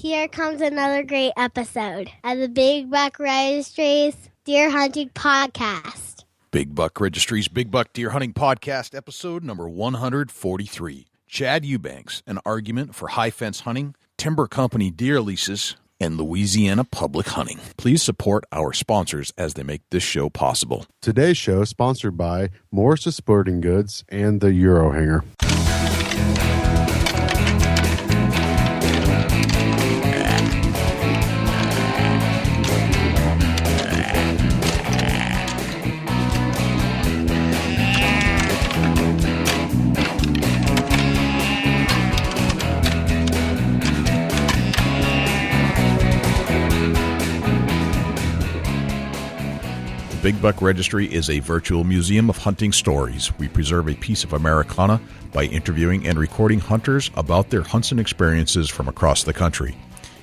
Here comes another great episode of the Big Buck Registry's Deer Hunting Podcast. Big Buck Registry's Big Buck Deer Hunting Podcast, episode number 143. Chad EUBANKS, an argument for high fence hunting, timber company deer leases, and Louisiana public hunting. Please support our sponsors as they make this show possible. Today's show is sponsored by Morris's Sporting Goods and the Euro Hanger. Big Buck Registry is a virtual museum of hunting stories. We preserve a piece of Americana by interviewing and recording hunters about their hunts and experiences from across the country.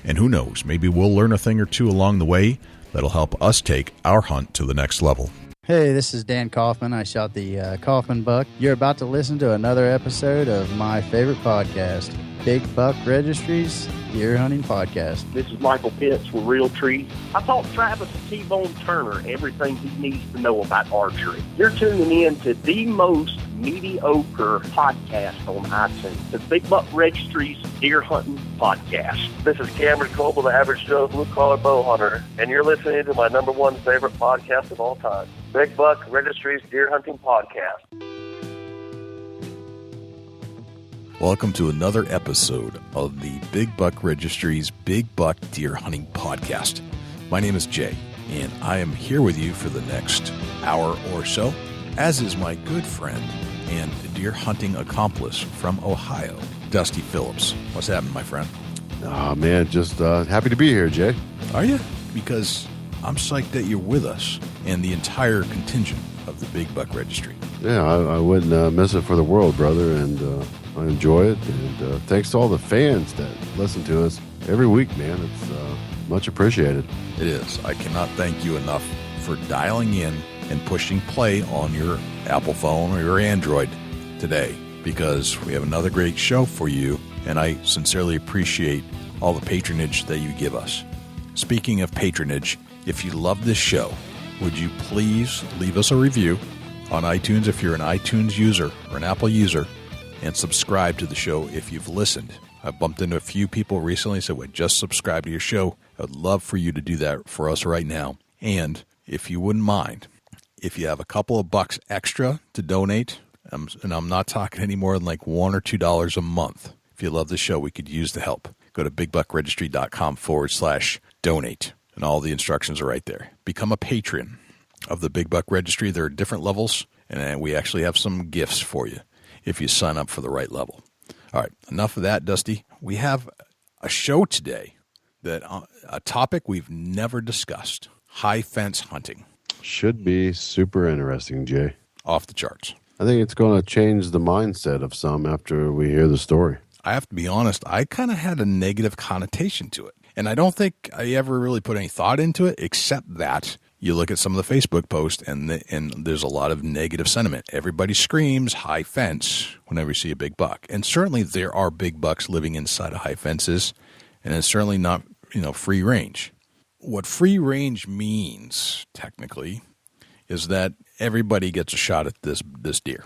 And who knows, maybe we'll learn a thing or two along the way that'll help us take our hunt to the next level. Hey, this is Dan Kaufman. I shot the Kaufman buck. You're about to listen to another episode of my favorite podcast, Big Buck Registry's Deer Hunting Podcast. This is Michael Pitts with Real Trees. I taught Travis T-Bone Turner everything he needs to know about archery. You're tuning in to the most mediocre podcast on iTunes, the Big Buck Registry's Deer Hunting Podcast. This is Cameron Coble, the average Joe blue-collar bow hunter, and you're listening to my number one favorite podcast of all time, Big Buck Registry's Deer Hunting Podcast. Welcome to another episode of the Big Buck Registry's Big Buck Deer Hunting Podcast. My name is Jay, and I am here with you for the next hour or so, as is my good friend and deer hunting accomplice from Ohio, Dusty Phillips. What's happening, my friend? Oh, man, just happy to be here, Jay. Are you? Because I'm psyched that you're with us and the entire contingent of the Big Buck Registry. Yeah, I wouldn't miss it for the world, brother, and I enjoy it, and thanks to all the fans that listen to us every week, man. It's much appreciated. It is. I cannot thank you enough for dialing in and pushing play on your Apple phone or your Android today, because we have another great show for you, and I sincerely appreciate all the patronage that you give us. Speaking of patronage, if you love this show, would you please leave us a review on iTunes if you're an iTunes user or an Apple user, and subscribe to the show if you've listened. I've bumped into a few people recently who said, well, just subscribe to your show. I'd love for you to do that for us right now. And if you wouldn't mind, if you have a couple of bucks extra to donate, and I'm not talking any more than like $1 or $2 a month. If you love the show, we could use the help. Go to bigbuckregistry.com/donate, and all the instructions are right there. Become a patron of the Big Buck Registry. There are different levels, and we actually have some gifts for you if you sign up for the right level. All right, enough of that, Dusty. We have a show today, that a topic we've never discussed, high fence hunting. Should be super interesting, Jay. Off the charts. I think it's going to change the mindset of some after we hear the story. I have to be honest, I kind of had a negative connotation to it. And I don't think I ever really put any thought into it, except that you look at some of the Facebook posts, and there's a lot of negative sentiment. Everybody screams high fence whenever you see a big buck. And certainly there are big bucks living inside of high fences, and it's certainly not, free range. What free range means, technically, is that everybody gets a shot at this deer.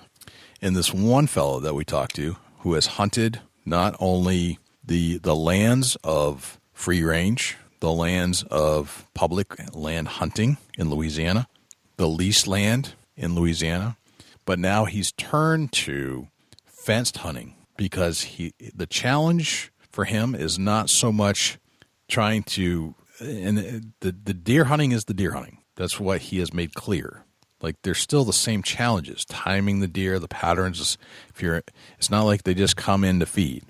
And this one fellow that we talked to, who has hunted not only the lands of free range, the lands of public land hunting in Louisiana, the leased land in Louisiana, but now he's turned to fenced hunting, because the challenge for him is not so much trying to, and the deer hunting is the deer hunting. That's what he has made clear. Like, there's still the same challenges, timing the deer, the patterns. It's not like they just come in to feed.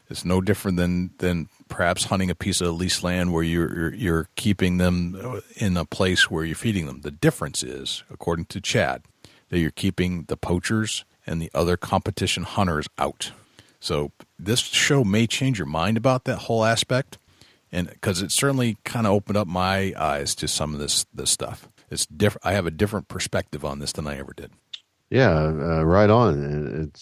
It's no different than perhaps hunting a piece of leased land where you're keeping them in a place where you're feeding them. The difference is, according to Chad, that you're keeping the poachers and the other competition hunters out. So this show may change your mind about that whole aspect, and because it certainly kind of opened up my eyes to some of this stuff. It's different. I have a different perspective on this than I ever did. Yeah, right on.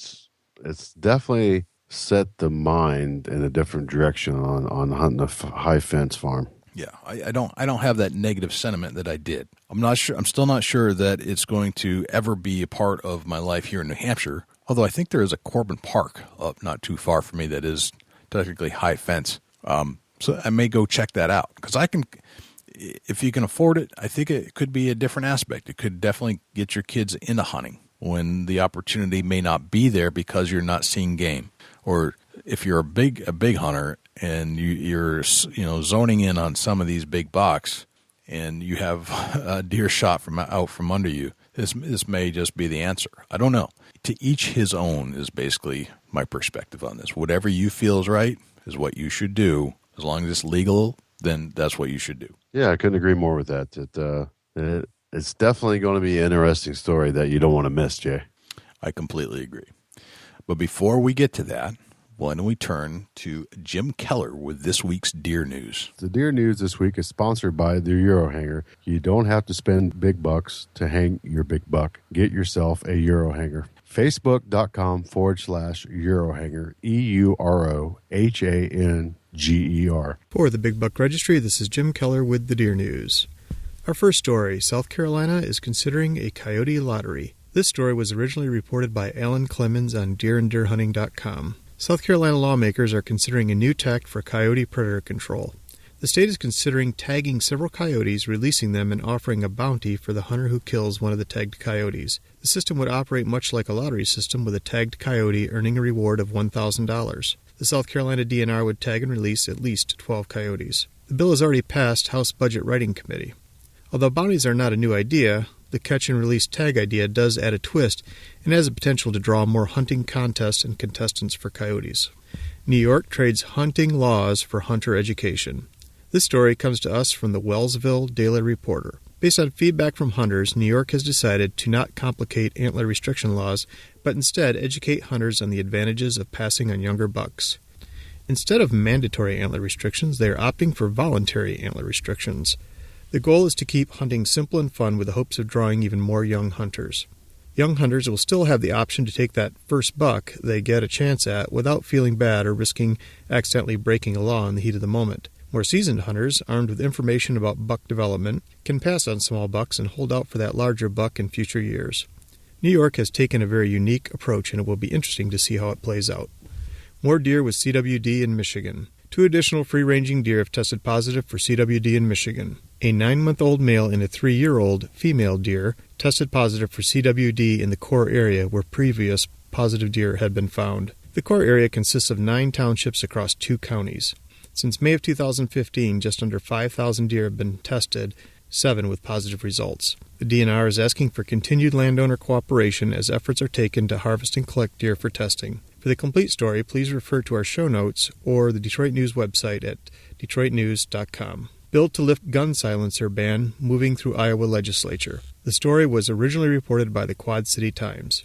It's definitely set the mind in a different direction on hunting a high fence farm. Yeah, I don't have that negative sentiment that I did. I'm still not sure that it's going to ever be a part of my life here in New Hampshire. Although I think there is a Corbin Park up not too far from me that is technically high fence. So I may go check that out because if you can afford it, I think it could be a different aspect. It could definitely get your kids into hunting when the opportunity may not be there because you're not seeing game. Or if you're a big hunter and you're zoning in on some of these big bucks and you have a deer shot out from under you, this may just be the answer. I don't know. To each his own is basically my perspective on this. Whatever you feel is right is what you should do. As long as it's legal, then that's what you should do. Yeah, I couldn't agree more with that. It's definitely going to be an interesting story that you don't want to miss, Jay. I completely agree. But before we get to that, why don't we turn to Jim Keller with this week's deer news. The deer news this week is sponsored by the Euro Hanger. You don't have to spend big bucks to hang your big buck. Get yourself a Euro Hanger. Facebook.com/Eurohanger, EUROHANGER. For the Big Buck Registry, this is Jim Keller with the Deer News. Our first story, South Carolina is considering a coyote lottery. This story was originally reported by Alan Clemens on deeranddeerhunting.com. South Carolina lawmakers are considering a new tack for coyote predator control. The state is considering tagging several coyotes, releasing them, and offering a bounty for the hunter who kills one of the tagged coyotes. The system would operate much like a lottery system, with a tagged coyote earning a reward of $1,000. The South Carolina DNR would tag and release at least 12 coyotes. The bill has already passed House Budget Writing Committee. Although bounties are not a new idea, the catch-and-release tag idea does add a twist and has the potential to draw more hunting contests and contestants for coyotes. New York trades hunting laws for hunter education. This story comes to us from the Wellsville Daily Reporter. Based on feedback from hunters, New York has decided to not complicate antler restriction laws, but instead educate hunters on the advantages of passing on younger bucks. Instead of mandatory antler restrictions, they are opting for voluntary antler restrictions. The goal is to keep hunting simple and fun with the hopes of drawing even more young hunters. Young hunters will still have the option to take that first buck they get a chance at without feeling bad or risking accidentally breaking a law in the heat of the moment. More seasoned hunters, armed with information about buck development, can pass on small bucks and hold out for that larger buck in future years. New York has taken a very unique approach, and it will be interesting to see how it plays out. More deer with CWD in Michigan. 2 additional free-ranging deer have tested positive for CWD in Michigan. A 9-month-old male and a 3-year-old female deer tested positive for CWD in the core area where previous positive deer had been found. The core area consists of 9 townships across 2 counties. Since May of 2015, just under 5,000 deer have been tested, 7 with positive results. The DNR is asking for continued landowner cooperation as efforts are taken to harvest and collect deer for testing. For the complete story, please refer to our show notes or the Detroit News website at detroitnews.com. Bill to lift gun silencer ban moving through Iowa legislature. The story was originally reported by the Quad City Times.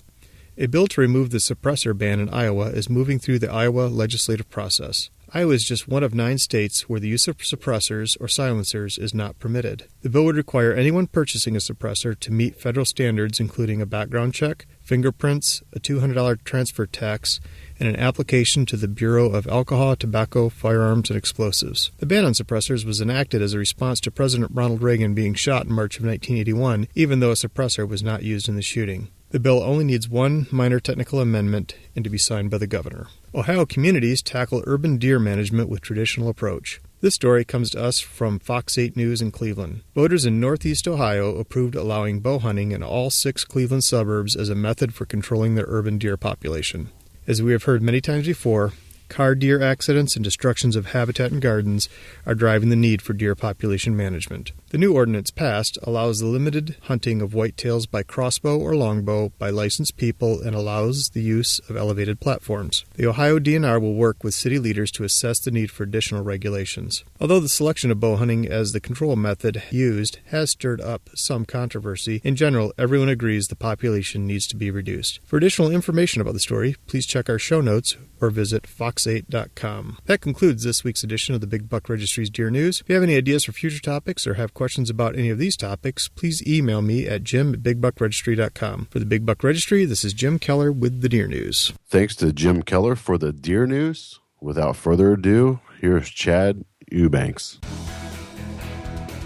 A bill to remove the suppressor ban in Iowa is moving through the Iowa legislative process. Iowa is just one of 9 states where the use of suppressors or silencers is not permitted. The bill would require anyone purchasing a suppressor to meet federal standards including a background check, fingerprints, a $200 transfer tax, and an application to the Bureau of Alcohol, Tobacco, Firearms, and Explosives. The ban on suppressors was enacted as a response to President Ronald Reagan being shot in March of 1981, even though a suppressor was not used in the shooting. The bill only needs one minor technical amendment and to be signed by the governor. Ohio communities tackle urban deer management with traditional approach. This story comes to us from Fox 8 News in Cleveland. Voters in Northeast Ohio approved allowing bow hunting in all 6 Cleveland suburbs as a method for controlling their urban deer population. As we have heard many times before, car deer accidents and destructions of habitat and gardens are driving the need for deer population management. The new ordinance passed allows the limited hunting of whitetails by crossbow or longbow by licensed people and allows the use of elevated platforms. The Ohio DNR will work with city leaders to assess the need for additional regulations. Although the selection of bow hunting as the control method used has stirred up some controversy, in general, everyone agrees the population needs to be reduced. For additional information about the story, please check our show notes or visit Fox fox8.com. That concludes this week's edition of the Big Buck Registry's Deer News. If you have any ideas for future topics or have questions about any of these topics, please email me at jim@bigbuckregistry.com. For the Big Buck Registry, this is Jim Keller with the Deer News. Thanks to Jim Keller for the Deer News. Without further ado, here's Chad EUBANKS.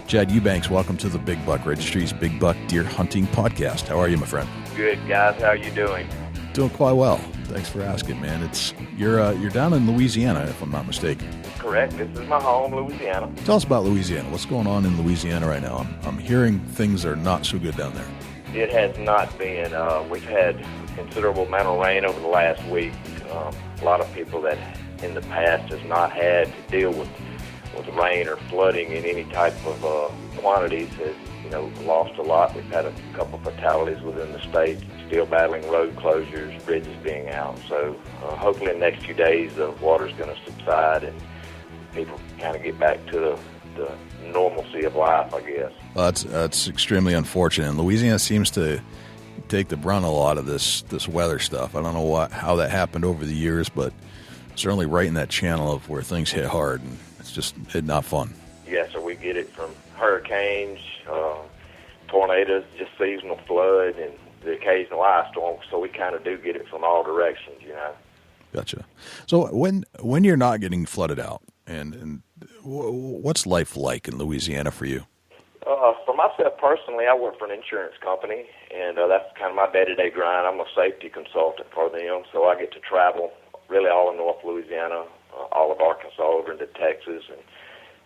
Chad EUBANKS, welcome to the Big Buck Registry's Big Buck Deer Hunting Podcast. How are you, my friend? Good, guys. How are you doing? Doing quite well. Thanks for asking, man. You're down in Louisiana, if I'm not mistaken. Correct. This is my home, Louisiana. Tell us about Louisiana. What's going on in Louisiana right now? I'm hearing things are not so good down there. It has not been. We've had a considerable amount of rain over the last week. A lot of people that in the past has not had to deal with rain or flooding in any type of quantities has, lost a lot. We've had a couple fatalities within the state, still battling road closures, bridges being out. So hopefully in the next few days the water's going to subside and people kind of get back to the normalcy of life, I guess. Well, that's extremely unfortunate. And Louisiana seems to take the brunt of a lot of this weather stuff. I don't know how that happened over the years, but certainly right in that channel of where things hit hard, and it's not fun. Yes, so we get it from hurricanes, tornadoes, just seasonal flood, and the occasional ice storm. So we kind of do get it from all directions, Gotcha. So when you're not getting flooded out, and what's life like in Louisiana for you? For myself personally, I work for an insurance company, and that's kind of my day-to-day grind. I'm a safety consultant for them, so I get to travel really all in North Louisiana, all of Arkansas over into Texas, and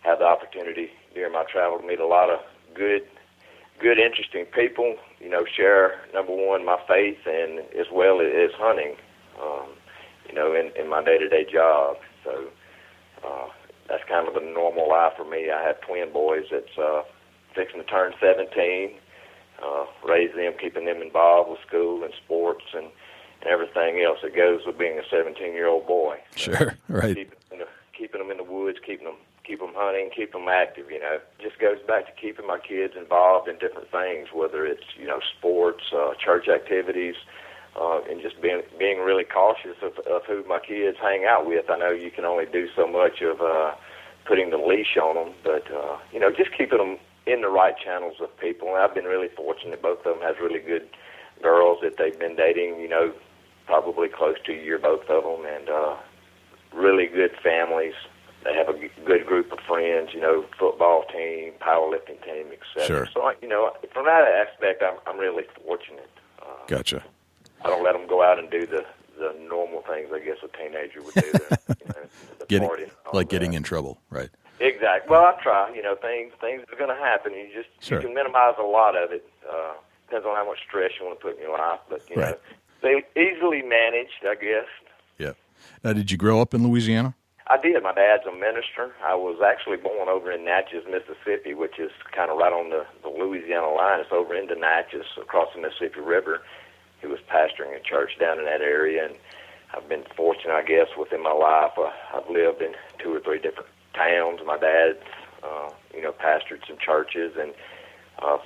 have the opportunity during my travel to meet a lot of good, interesting people, share, number one, my faith, and as well as hunting, in my day-to-day job. So that's kind of the normal life for me. I have twin boys that's fixing to turn 17, raise them, keeping them involved with school and sports and everything else that goes with being a 17-year-old boy. So sure, right. Keeping them in the woods, keep them hunting, keep them active, Just goes back to keeping my kids involved in different things, whether it's, sports, church activities, and just being really cautious of who my kids hang out with. I know you can only do so much of putting the leash on them, but, just keeping them in the right channels of people. And I've been really fortunate. Both of them have really good girls that they've been dating, probably close to a year, both of them, and really good families. They have a good group of friends, football team, powerlifting team, etc. Sure. So, from that aspect, I'm really fortunate. Gotcha. I don't let them go out and do the normal things I guess a teenager would do. Getting in trouble, right? Exactly. Well, I try. Things are going to happen. You can minimize a lot of it. Depends on how much stress you want to put in your life, but right. They easily managed, I guess. Yeah. Now, did you grow up in Louisiana? I did. My dad's a minister. I was actually born over in Natchez, Mississippi, which is kind of right on the Louisiana line. It's over into Natchez, across the Mississippi River. He was pastoring a church down in that area, and I've been fortunate, I guess, within my life. I've lived in 2 or 3 different towns. My dad's, pastored some churches and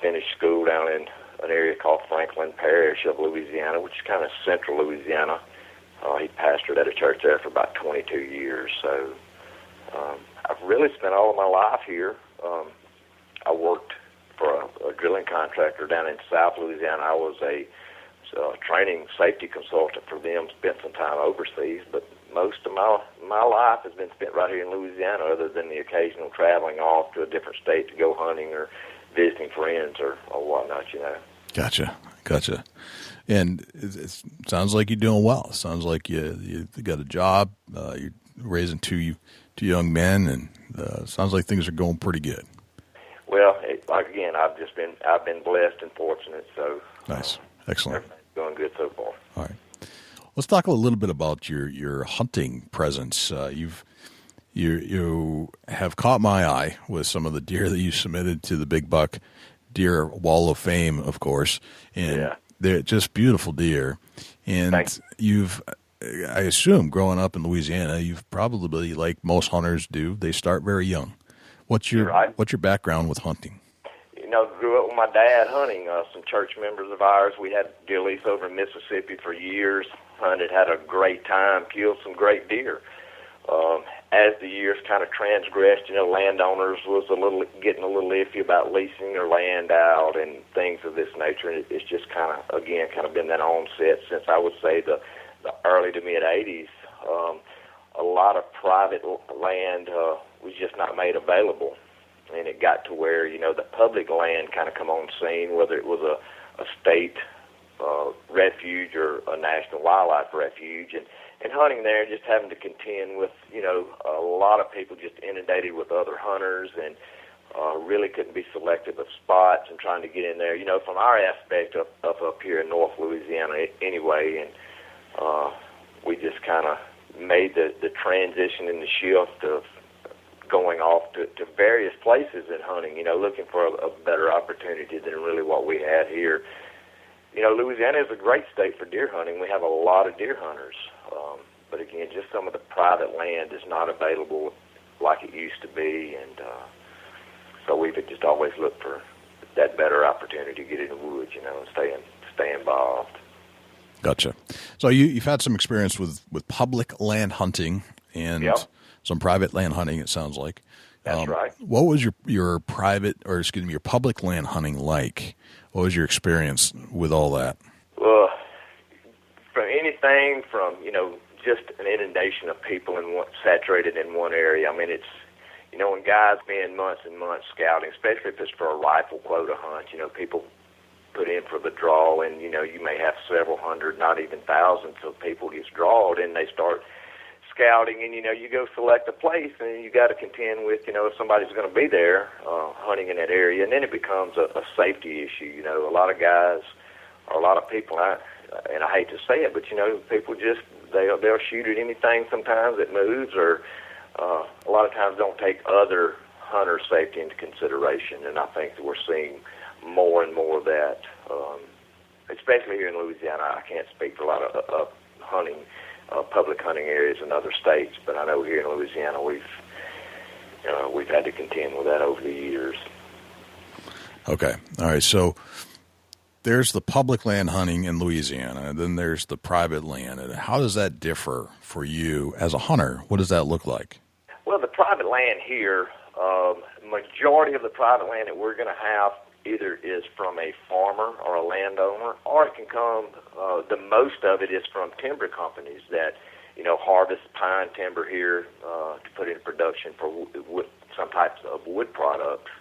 finished school down in an area called Franklin Parish of Louisiana, which is kind of central Louisiana. He pastored at a church there for about 22 years. So I've really spent all of my life here. I worked for a drilling contractor down in South Louisiana. I was a training safety consultant for them, spent some time overseas, but most of my life has been spent right here in Louisiana, other than the occasional traveling off to a different state to go hunting or visiting friends or whatnot, Gotcha. And it sounds like you're doing well. It sounds like you got a job. You're raising two young men, and it sounds like things are going pretty good. Well, again, I've been blessed and fortunate. So nice, excellent. Everything's going good so far. All right, let's talk a little bit about your hunting presence. You have caught my eye with some of the deer that you submitted to the Big Buck Deer Wall of Fame, of course, and they're just beautiful deer. And I assume, growing up in Louisiana, you've probably, like most hunters do, they start very young. What's your background with hunting? Grew up with my dad hunting. Some church members of ours, we had deer lease over in Mississippi for years. Hunted, had a great time, killed some great deer. As the years kind of transgressed, landowners was getting a little iffy about leasing their land out and things of this nature. And it's just kind of been that onset since, I would say, the early to mid 80s. A lot of private land was just not made available, and it got to where the public land kind of come on scene, whether it was a state refuge or a national wildlife refuge, and hunting there, just having to contend with a lot of people just inundated with other hunters, and really couldn't be selective of spots and trying to get in there. From our aspect up here in North Louisiana anyway, and we just kind of made the transition and the shift of going off to various places in hunting, looking for a better opportunity than really what we had here. Louisiana is a great state for deer hunting. We have a lot of deer hunters. But again, just some of the private land is not available like it used to be. And so we've just always looked for that better opportunity to get in the woods, and stay involved. Gotcha. So you've had some experience with public land hunting and some private land hunting, it sounds like. That's right. What was your public land hunting like? What was your experience with all that? Well, from anything from, just an inundation of people saturated in one area. I mean, it's, when guys spend months and months scouting, especially if it's for a rifle quota hunt, people put in for the draw, and, you may have several hundred, not even thousands of people gets drawed, and they start scouting, and, you go select a place, and you got to contend with, if somebody's going to be there hunting in that area, and then it becomes a safety issue. A lot of guys, or a lot of people, and I hate to say it, but, people just, they'll shoot at anything sometimes that moves, or a lot of times don't take other hunter safety into consideration, and I think that we're seeing more and more of that, especially here in Louisiana. I can't speak for a lot of hunting, public hunting areas in other states, but I know here in Louisiana we've had to contend with that over the years. Okay. All right. So there's the public land hunting in Louisiana, and then there's the private land. And how does that differ for you as a hunter? What does that look like? Well, the private land here, majority of the private land that we're going to have either is from a farmer or a landowner, or it can come, the most of it is from timber companies that, harvest pine timber here to put in production for wood, some types of wood products.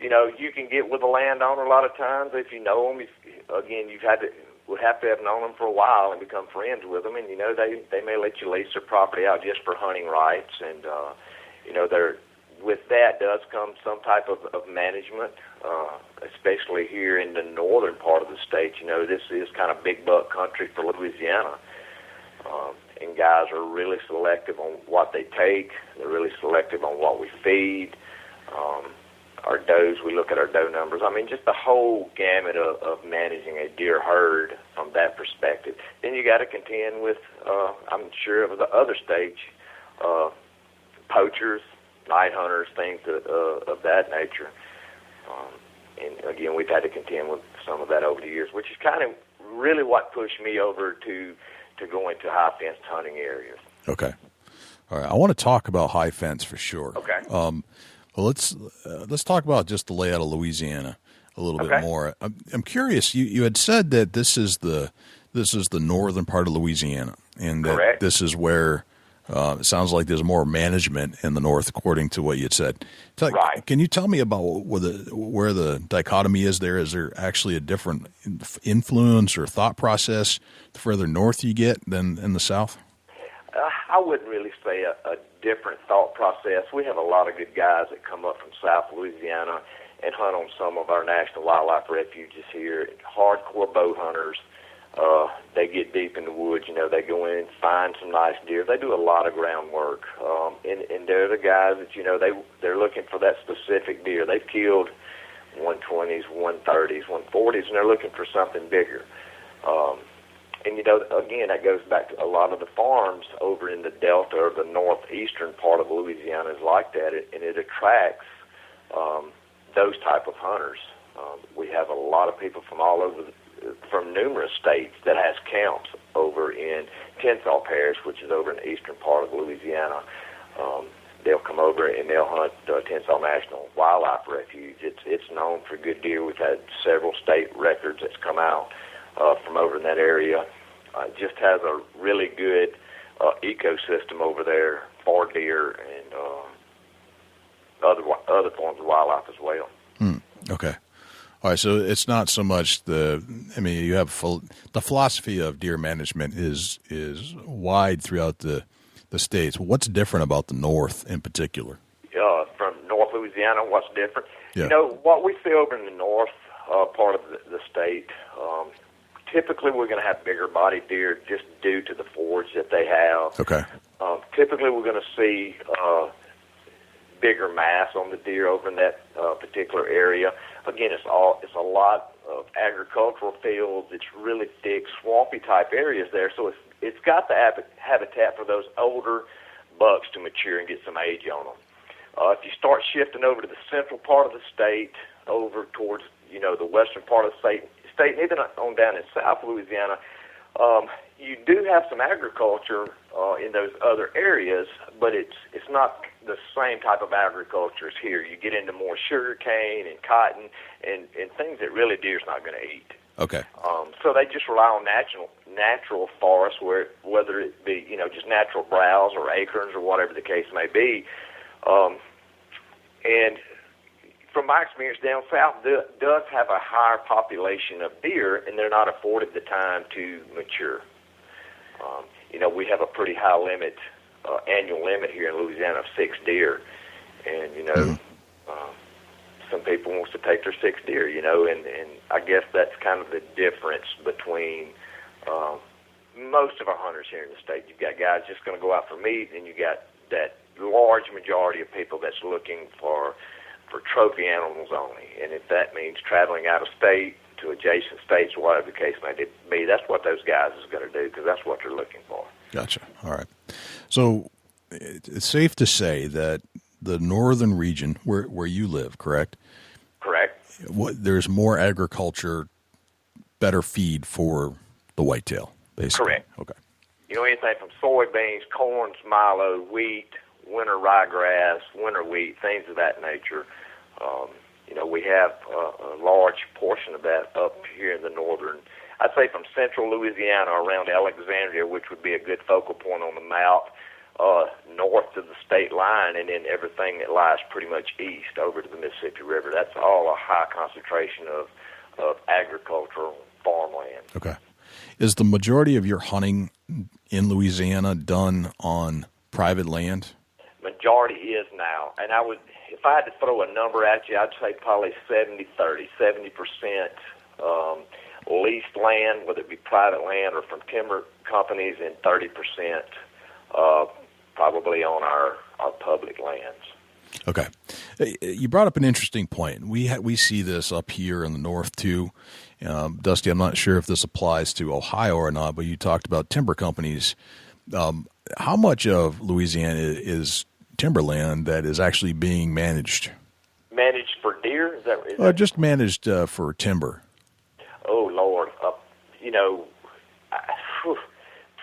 You can get with a landowner a lot of times if you know them. Again, would have to have known them for a while and become friends with them, and they may let you lease their property out just for hunting rights, and with that does come some type of management, especially here in the northern part of the state. This is kind of big buck country for Louisiana, and guys are really selective on what they take. They're really selective on what we feed. Our does, we look at our doe numbers. I mean, just the whole gamut of managing a deer herd from that perspective. Then you got to contend with, I'm sure of the other states, poachers, night hunters, things of that nature. And again, we've had to contend with some of that over the years, which is kind of really what pushed me over to go into high fence hunting areas. Okay. All right. I want to talk about high fence for sure. Okay. Well, let's talk about just the layout of Louisiana a little bit more. I'm curious. You had said that this is the northern part of Louisiana, and that Correct. This is where it sounds like there's more management in the north, according to what you had said. Right. Can you tell me about where the dichotomy is there? Is there actually a different influence or thought process the further north you get than in the south? I wouldn't really say a different thought process. We have a lot of good guys that come up from South Louisiana and hunt on some of our national wildlife refuges here. Hardcore bow hunters. They get deep in the woods. They go in and find some nice deer. They do a lot of groundwork, and they're the guys that they're looking for that specific deer. They've killed 120s, 130s, 140s, and they're looking for something bigger. And, again, that goes back to a lot of the farms over in the Delta or the northeastern part of Louisiana is like that, and it attracts those type of hunters. We have a lot of people from all over from numerous states that has camps over in Tensas Parish, which is over in the eastern part of Louisiana. They'll come over and they'll hunt Tensas National Wildlife Refuge. It's known for good deer. We've had several state records that's come out from over in that area. It just has a really good ecosystem over there for deer and other forms of wildlife as well. Okay. All right, so it's not so much you have the philosophy of deer management is wide throughout the states. What's different about the North in particular? From North Louisiana, what's different? Yeah. What we see over in the north part of the state, typically we're going to have bigger bodied deer just due to the forage that they have. Okay. Typically we're going to see bigger mass on the deer over in that particular area. Again, it's a lot of agricultural fields. It's really thick, swampy type areas there. So it's got the habitat for those older bucks to mature and get some age on them. If you start shifting over to the central part of the state, over towards the western part of the state, and even on down in South Louisiana, you do have some agriculture in those other areas, but it's not the same type of agriculture as here. You get into more sugar cane and cotton and things that really deer's not going to eat. Okay. So they just rely on natural forests, whether it be just natural browse or acorns or whatever the case may be. And from my experience down south, does have a higher population of deer, and they're not afforded the time to mature. We have a pretty high limit, annual limit here in Louisiana of 6 deer, and some people wants to take their 6 deer, and I guess that's kind of the difference between most of our hunters here in the state. You've got guys just going to go out for meat, and you got that large majority of people that's looking for trophy animals only. And if that means traveling out of state to adjacent states or whatever the case may be, that's what those guys is going to do because that's what they're looking for. Gotcha. All right. So it's safe to say that the northern region where you live, correct? Correct. There's more agriculture, better feed for the whitetail, basically. Correct. Okay. Anything from soybeans, corn, milo, wheat, winter ryegrass, winter wheat, things of that nature. We have a large portion of that up here in the northern, I'd say from central Louisiana around Alexandria, which would be a good focal point on the map, north of the state line, and then everything that lies pretty much east over to the Mississippi River. That's all a high concentration of agricultural farmland. Okay. Is the majority of your hunting in Louisiana done on private land? Majority is now, and if I had to throw a number at you, I'd say probably 70-30, 70% leased land, whether it be private land or from timber companies, and 30% probably on our public lands. Okay. You brought up an interesting point. We see this up here in the north too. Dusty, I'm not sure if this applies to Ohio or not, but you talked about timber companies. How much of Louisiana is timberland that is actually being managed? Managed for deer? Is that just managed for timber. Oh, Lord.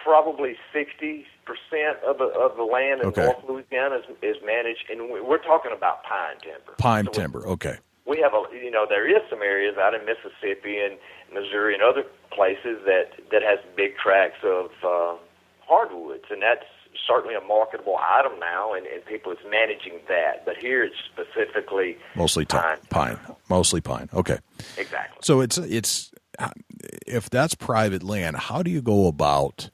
Probably 60% of the land in North Louisiana is managed, and we're talking about pine timber. Pine timber, okay. We have there is some areas out in Mississippi and Missouri and other places that has big tracts of hardwoods, and that's certainly a marketable item now, and people is managing that. But here it's specifically mostly pine. Mostly pine. Okay. Exactly. So it's if that's private land, how do you go about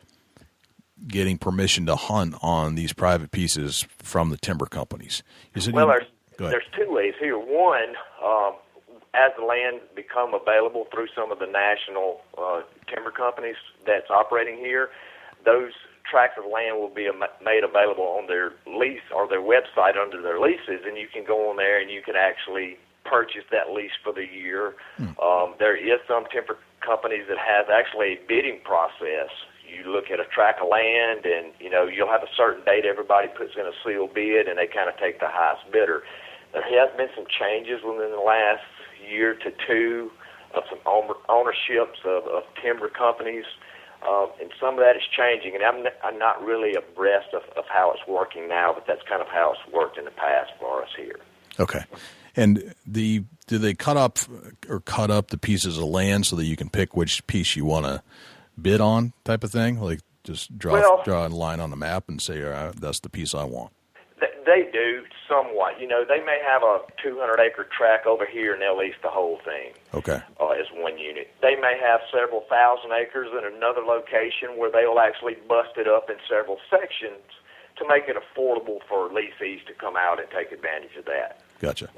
getting permission to hunt on these private pieces from the timber companies? There's 2 ways here. One, as the land become available through some of the national timber companies that's operating here, those tracts of land will be made available on their lease or their website under their leases, and you can go on there and you can actually purchase that lease for the year. There is some timber companies that have actually a bidding process. You look at a tract of land, and you'll have a certain date everybody puts in a sealed bid, and they kind of take the highest bidder. There has been some changes within the last year to 2 some ownerships of timber companies. And some of that is changing, and I'm not really abreast of how it's working now, but that's kind of how it's worked in the past for us here. Okay. And do they cut up the pieces of land so that you can pick which piece you want to bid on, type of thing? Like just draw a line on the map and say, all right, that's the piece I want. They do somewhat. They may have a 200-acre tract over here, and they'll lease the whole thing. Okay. As one unit. They may have several thousand acres in another location where they'll actually bust it up in several sections to make it affordable for leasees to come out and take advantage of that. Gotcha.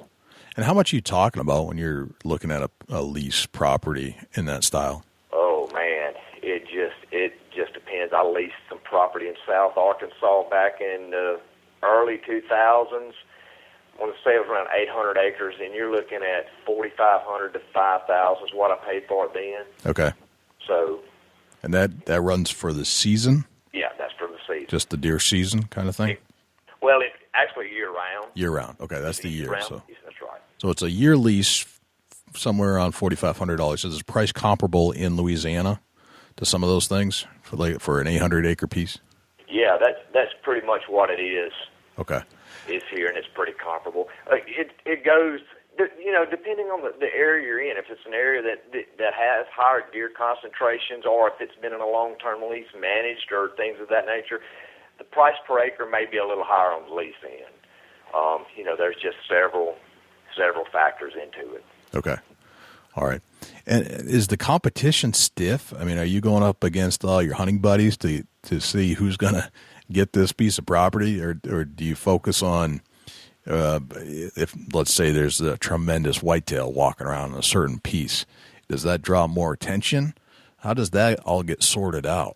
And how much are you talking about when you're looking at a lease property in that style? Oh, man, it just depends. I leased some property in South Arkansas back in early 2000s. I want to say it was around 800 acres, and you're looking at $4,500 to $5,000 is what I paid for it then. Okay. So. And that runs for the season? Yeah, that's for the season. Just the deer season kind of thing? Well, it's actually year-round. Year-round. Okay, that's the year. Year-round. So. Yes, that's right. So it's a year lease somewhere around $4,500. Is the price comparable in Louisiana to some of those things for an 800-acre piece? Yeah, that's pretty much what it is. Okay. Is here, and it's pretty comparable. It goes, depending on the area you're in. If it's an area that has higher deer concentrations, or if it's been in a long-term lease managed or things of that nature, the price per acre may be a little higher on the lease end. There's just several factors into it. Okay. All right. And is the competition stiff? I mean, are you going up against all your hunting buddies to see who's going to get this piece of property, or do you focus on if, let's say, there's a tremendous whitetail walking around on a certain piece, does that draw more attention? How does that all get sorted out?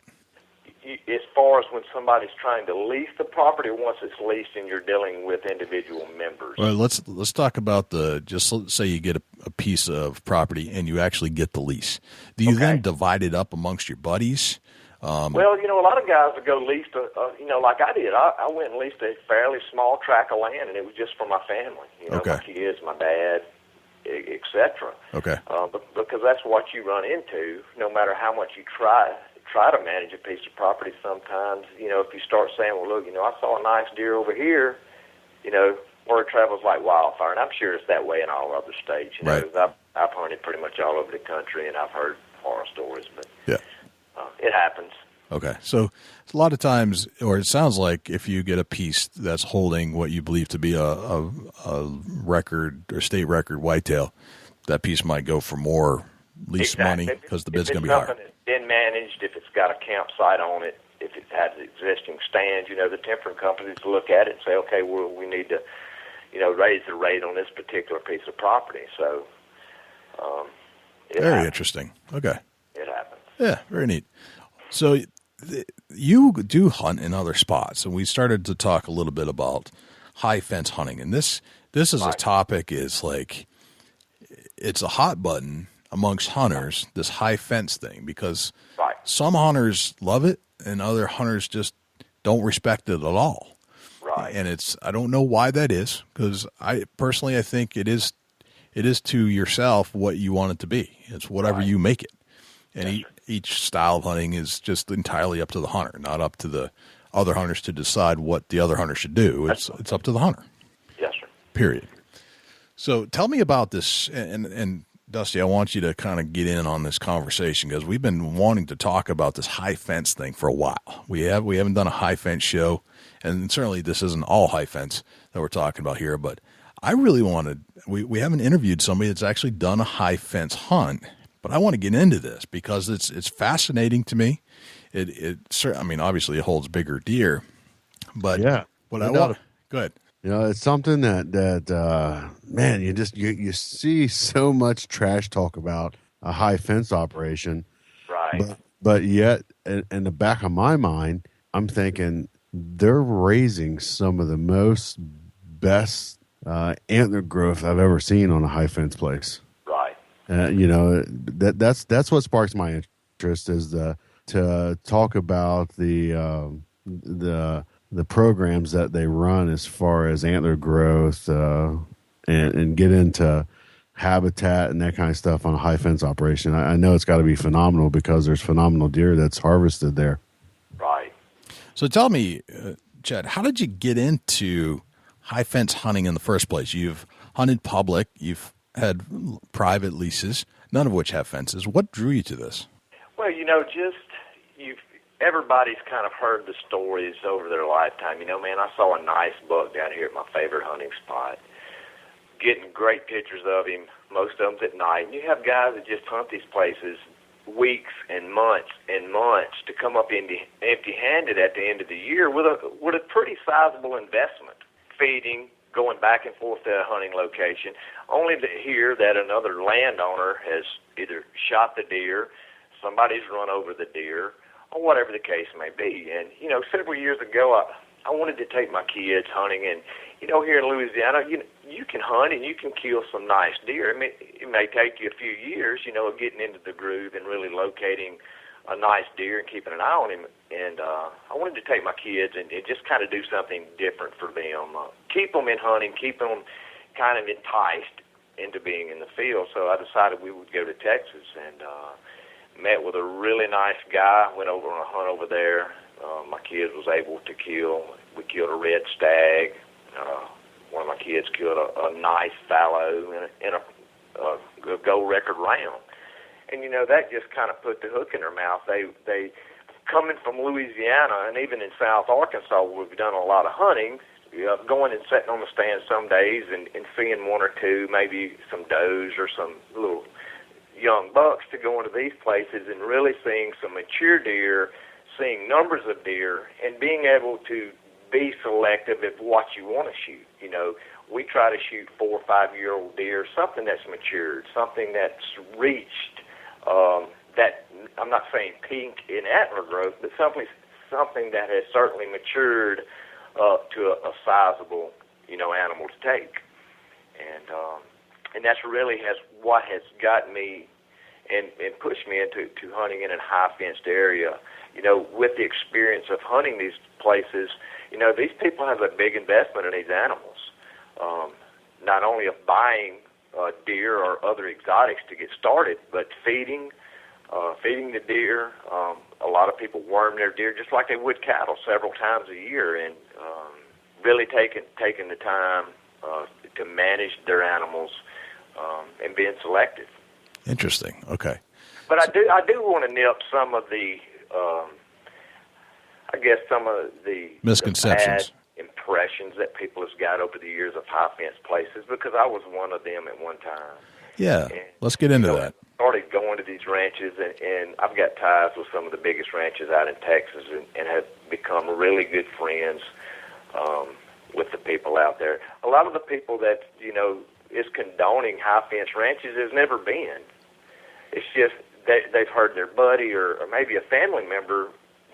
As far as when somebody's trying to lease the property, once it's leased and you're dealing with individual members. Well, let's talk about let's say you get a piece of property and you actually get the lease. Do you then divide it up amongst your buddies? Well, a lot of guys would go lease like I did. I went and leased a fairly small tract of land, and it was just for my family. My kids, my dad, etc. Okay. Because that's what you run into, no matter how much you try to manage a piece of property. Sometimes, if you start saying, well, look, I saw a nice deer over here, word travels like wildfire, and I'm sure it's that way in all other states. Right. I've hunted pretty much all over the country, and I've heard horror stories, but yeah. It happens. Okay. So a lot of times, or it sounds like if you get a piece that's holding what you believe to be a record or state record whitetail, that piece might go for more lease money because the bid's going to be higher. If it's something that's been managed, if it's got a campsite on it, if it has existing stands, the timber companies look at it and say, okay, well, we need to, raise the rate on this particular piece of property. So very interesting. Okay. It happens. Yeah, very neat. So you do hunt in other spots, and we started to talk a little bit about high fence hunting, and this is a topic it's a hot button amongst hunters, this high fence thing, because some hunters love it and other hunters just don't respect it at all. Right. And I don't know why that is, because I think it is to yourself what you want it to be. It's whatever you make it. And each style of hunting is just entirely up to the hunter, not up to the other hunters to decide what the other hunter should do. It's up to the hunter. Yes, sir. Period. So tell me about this, and Dusty, I want you to kind of get in on this conversation because we've been wanting to talk about this high fence thing for a while. We haven't done a high fence show, and certainly this isn't all high fence that we're talking about here, but I really wanted, we haven't interviewed somebody that's actually done a high fence hunt. But I want to get into this because it's fascinating to me. Obviously it holds bigger deer, but yeah. What I want to go ahead. It's something that man, you see so much trash talk about a high fence operation, right? But yet, in the back of my mind, I'm thinking they're raising some of the best antler growth I've ever seen on a high fence place. That's what sparks my interest is to talk about the programs that they run as far as antler growth and get into habitat and that kind of stuff on a high fence operation. I know it's got to be phenomenal because there's phenomenal deer that's harvested there. Right. So tell me, Chad, how did you get into high fence hunting in the first place? You've hunted public, you've had private leases, none of which have fences. What drew you to this? Well, everybody's kind of heard the stories over their lifetime. Man, I saw a nice buck down here at my favorite hunting spot, getting great pictures of him, most of them at night. And you have guys that just hunt these places weeks and months to come up empty-handed at the end of the year with a pretty sizable investment, feeding, going back and forth to a hunting location, only to hear that another landowner has either shot the deer, somebody's run over the deer, or whatever the case may be. And, several years ago, I wanted to take my kids hunting, and, here in Louisiana, you can hunt and you can kill some nice deer. It may take you a few years, of getting into the groove and really locating a nice deer and keeping an eye on him. And I wanted to take my kids and just kind of do something different for them, keep them in hunting, keep them kind of enticed into being in the field. So I decided we would go to Texas and met with a really nice guy, went over on a hunt over there. My kids was able to kill. We killed a red stag. One of my kids killed a nice fallow in a gold record round. And, that just kind of put the hook in their mouth. They coming from Louisiana and even in South Arkansas, where we've done a lot of hunting, going and sitting on the stand some days and seeing one or two, maybe some does or some little young bucks, to go into these places and really seeing some mature deer, seeing numbers of deer, and being able to be selective of what you want to shoot. We try to shoot 4 or 5 year old deer, something that's matured, something that's reached that, I'm not saying pink in antler growth, but something that has certainly matured to a sizable, animal to take. And that's really what has got me and pushed me into hunting in a high fenced area. With the experience of hunting these places, these people have a big investment in these animals. Not only of buying deer or other exotics to get started, but feeding the deer. A lot of people worm their deer just like they would cattle several times a year, and really taking the time to manage their animals and being selective. Interesting. Okay. But I do want to nip some of the, misconceptions, the bad impressions that people have got over the years of high fence places, because I was one of them at one time. Yeah, let's get into that. Started going to these ranches, and I've got ties with some of the biggest ranches out in Texas, and have become really good friends with the people out there. A lot of the people that is condoning high fence ranches has never been. It's just they've heard their buddy or maybe a family member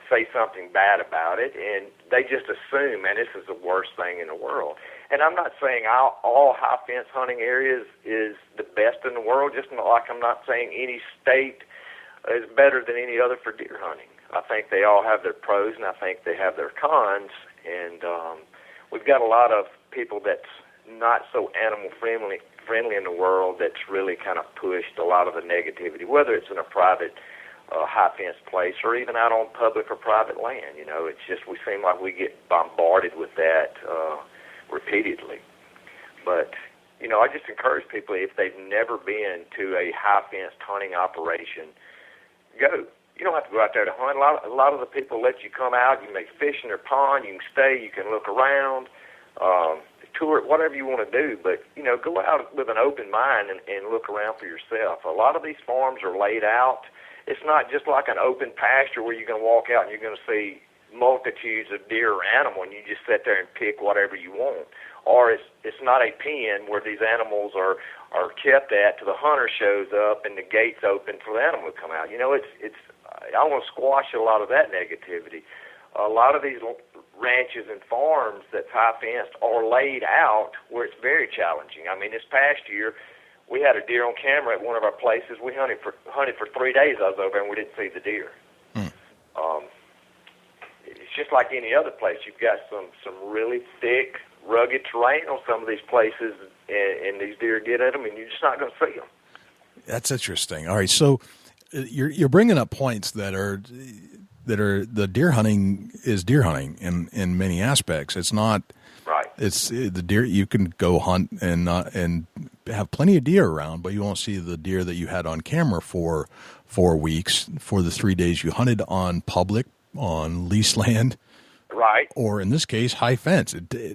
say something bad about it, and they just assume, man, this is the worst thing in the world. And I'm not saying all high fence hunting areas is the best in the world, just like I'm not saying any state is better than any other for deer hunting. I think they all have their pros, and I think they have their cons. And we've got a lot of people that's not so animal friendly in the world that's really kind of pushed a lot of the negativity, whether it's in a private high fence place or even out on public or private land. It's just, we seem like we get bombarded with that repeatedly. But I just encourage people, if they've never been to a high fence hunting operation, go. You don't have to go out there to hunt. A lot of the people let you come out. You can make fish in their pond. You can stay. You can look around, tour it, whatever you want to do. But go out with an open mind and look around for yourself. A lot of these farms are laid out. It's not just like an open pasture where you're going to walk out and you're going to see multitudes of deer or animal, and you just sit there and pick whatever you want. Or it's not a pen where these animals are kept at till the hunter shows up and the gate's open for the animal to come out. I want to squash a lot of that negativity. A lot of these ranches and farms that's high fenced are laid out where it's very challenging. I mean, this past year, we had a deer on camera at one of our places. We hunted for 3 days. I was over there, and we didn't see the deer. It's just like any other place. You've got some really thick, rugged terrain on some of these places, and these deer get at them, and you're just not going to see them. That's interesting. All right, so you're bringing up points that are the deer hunting is deer hunting in many aspects. It's not right. It's the deer. You can go hunt and have plenty of deer around, but you won't see the deer that you had on camera for 4 weeks for the 3 days you hunted on leased land. Right. Or in this case, high fence.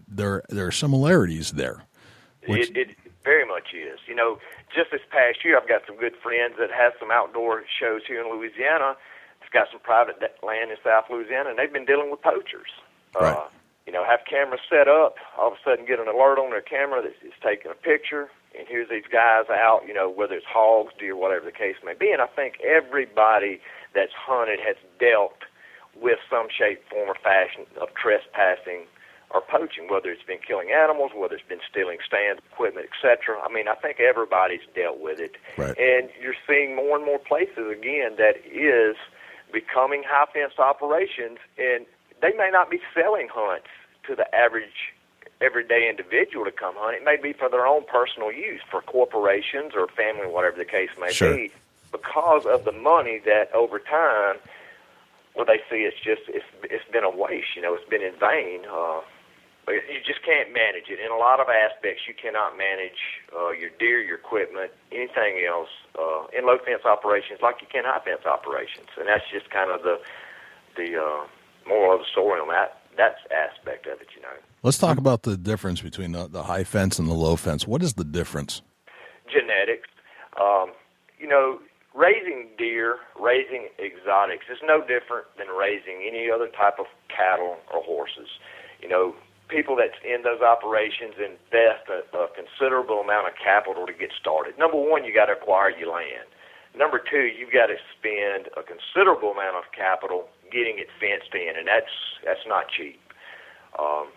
There are similarities there. It very much is. You know, just this past year, I've got some good friends that have some outdoor shows here in Louisiana. It's got some private land in South Louisiana, and they've been dealing with poachers. Right. You know, have cameras set up, all of a sudden get an alert on their camera that is taking a picture, and here's these guys out, you know, whether it's hogs, deer, whatever the case may be. And I think everybody that's hunted has dealt with some shape, form, or fashion of trespassing or poaching, whether it's been killing animals, whether it's been stealing stands, equipment, etc. I mean, I think everybody's dealt with it. Right. And you're seeing more and more places, again, that is becoming high-fence operations, and they may not be selling hunts to the average everyday individual to come hunt. It may be for their own personal use, for corporations or family, whatever the case may be, because of the money that over time, well, they see it's been a waste. You know, it's been in vain. But you just can't manage it. In a lot of aspects, you cannot manage your deer, your equipment, anything else in low fence operations like you can high fence operations, and that's just kind of the moral of the story on that aspect of it. You know. Let's talk about the difference between the high fence and the low fence. What is the difference? Genetics. You know, raising deer, raising exotics is no different than raising any other type of cattle or horses. You know, people that's in those operations invest a considerable amount of capital to get started. Number one, you got to acquire your land. Number two, you've got to spend a considerable amount of capital getting it fenced in, and that's not cheap.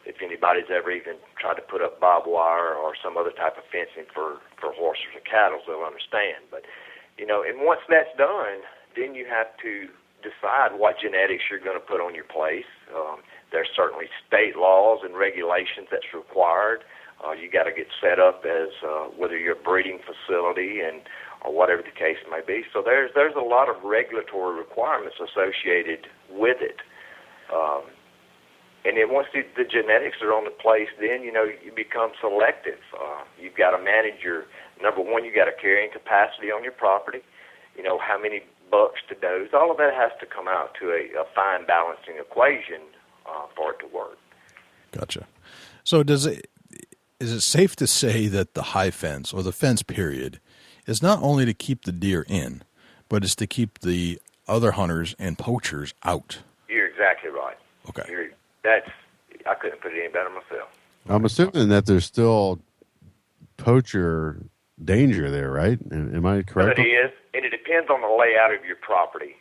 If anybody's ever even tried to put up barbed wire or some other type of fencing for horses or cattle, they'll understand. But, you know, and once that's done, then you have to decide what genetics you're going to put on your place. There's certainly state laws and regulations that's required. You got to get set up as whether you're a breeding facility or whatever the case may be. So there's a lot of regulatory requirements associated with it. And then once the genetics are on the place, then, you know, you become selective. You've got to manage number one, you got a carrying capacity on your property. You know, how many bucks to does. All of that has to come out to a fine balancing equation for it to work. Gotcha. So is it safe to say that the high fence or the fence period is not only to keep the deer in, but it's to keep the other hunters and poachers out? You're exactly right. Okay. I couldn't put it any better myself. I'm assuming that there's still poacher danger there, right? Am I correct? But it is, and it depends on the layout of your property.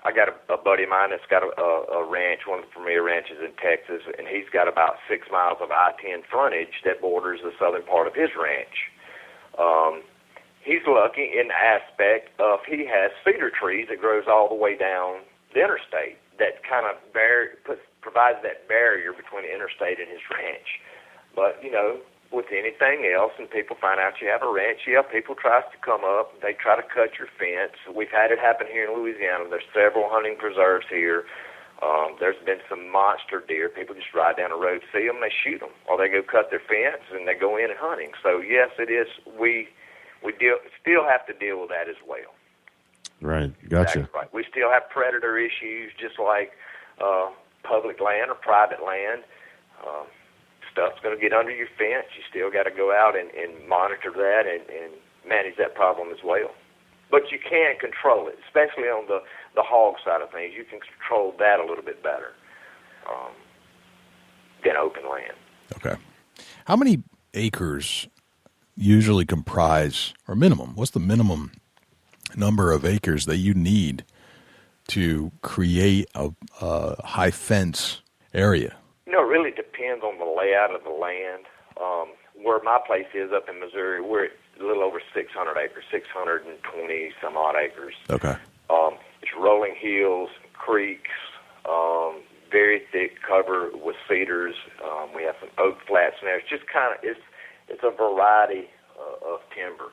I got a buddy of mine that's got a ranch, one of the premier ranches in Texas, and he's got about 6 miles of I-10 frontage that borders the southern part of his ranch. He's lucky in the aspect of he has cedar trees that grows all the way down the interstate that kind of provides that barrier between the interstate and his ranch. But, you know, with anything else, and people find out you have a ranch, people try to come up, they try to cut your fence. We've had it happen here in Louisiana. There's several hunting preserves here. There's been some monster deer. People just ride down the road, see them, they shoot them, or they go cut their fence and they go in and hunting. So yes, it is. We still have to deal with that as well. Right, gotcha. Exactly right. We still have predator issues, just like public land or private land. Stuff's going to get under your fence. You still got to go out and monitor that and manage that problem as well. But you can control it, especially on the hog side of things. You can control that a little bit better than open land. Okay. How many acres usually comprise, or minimum, what's the minimum number of acres that you need to create a high fence area? You know, it really depends on the layout of the land. Where my place is up in Missouri, we're at a little over 600 acres, 620 some odd acres. Okay. It's rolling hills, creeks, very thick cover with cedars. We have some oak flats in there. It's just kind of it's a variety of timber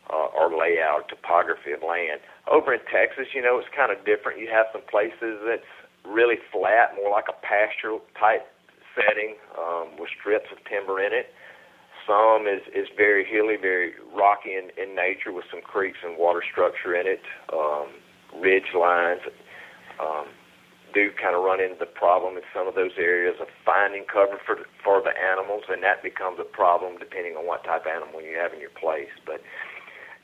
or layout, topography of land. Over in Texas, it's kind of different. You have some places that's really flat, more like a pasture type setting with strips of timber in it. Some is very hilly, very rocky in nature with some creeks and water structure in it. Ridge lines do kind of run into the problem in some of those areas of finding cover for the animals, and that becomes a problem depending on what type of animal you have in your place. But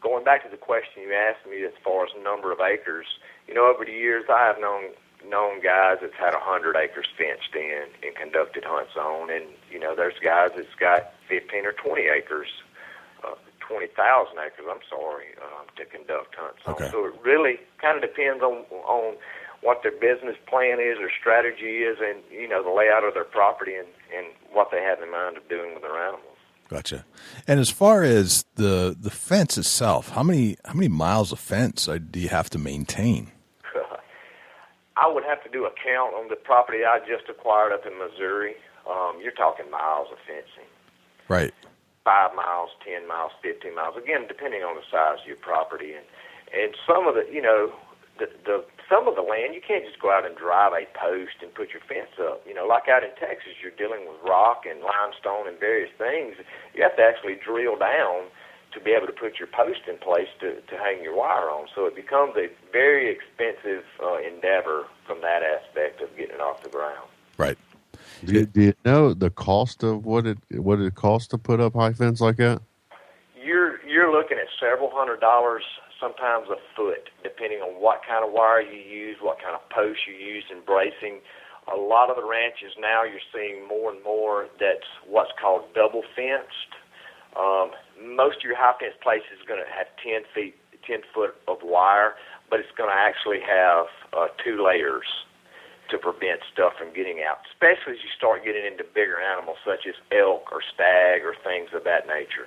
going back to the question you asked me as far as number of acres, over the years I have known guys that's had 100 acres fenced in and conducted hunts on, and there's guys that's got 15 or 20 acres, 20,000 acres, to conduct hunts on. Okay. So it really kind of depends on what their business plan is, their strategy is, and the layout of their property and what they have in mind of doing with their animals. Gotcha. And as far as the fence itself, how many miles of fence do you have to maintain? I would have to do a count on the property I just acquired up in Missouri. You're talking miles of fencing. Right. 5 miles, 10 miles, 15 miles. Again, depending on the size of your property, and some of the some of the land you can't just go out and drive a post and put your fence up. Like out in Texas, you're dealing with rock and limestone and various things. You have to actually drill down to be able to put your post in place to hang your wire on. So it becomes a very expensive endeavor from that aspect of getting it off the ground. Right. Do you know the cost of what it costs to put up high fence like that? You're looking at several $100s, sometimes a foot, depending on what kind of wire you use, what kind of post you use in bracing. A lot of the ranches now you're seeing more and more that's what's called double fenced. Most of your high fence places is going to have 10 foot of wire, but it's going to actually have 2 layers to prevent stuff from getting out, especially as you start getting into bigger animals such as elk or stag or things of that nature.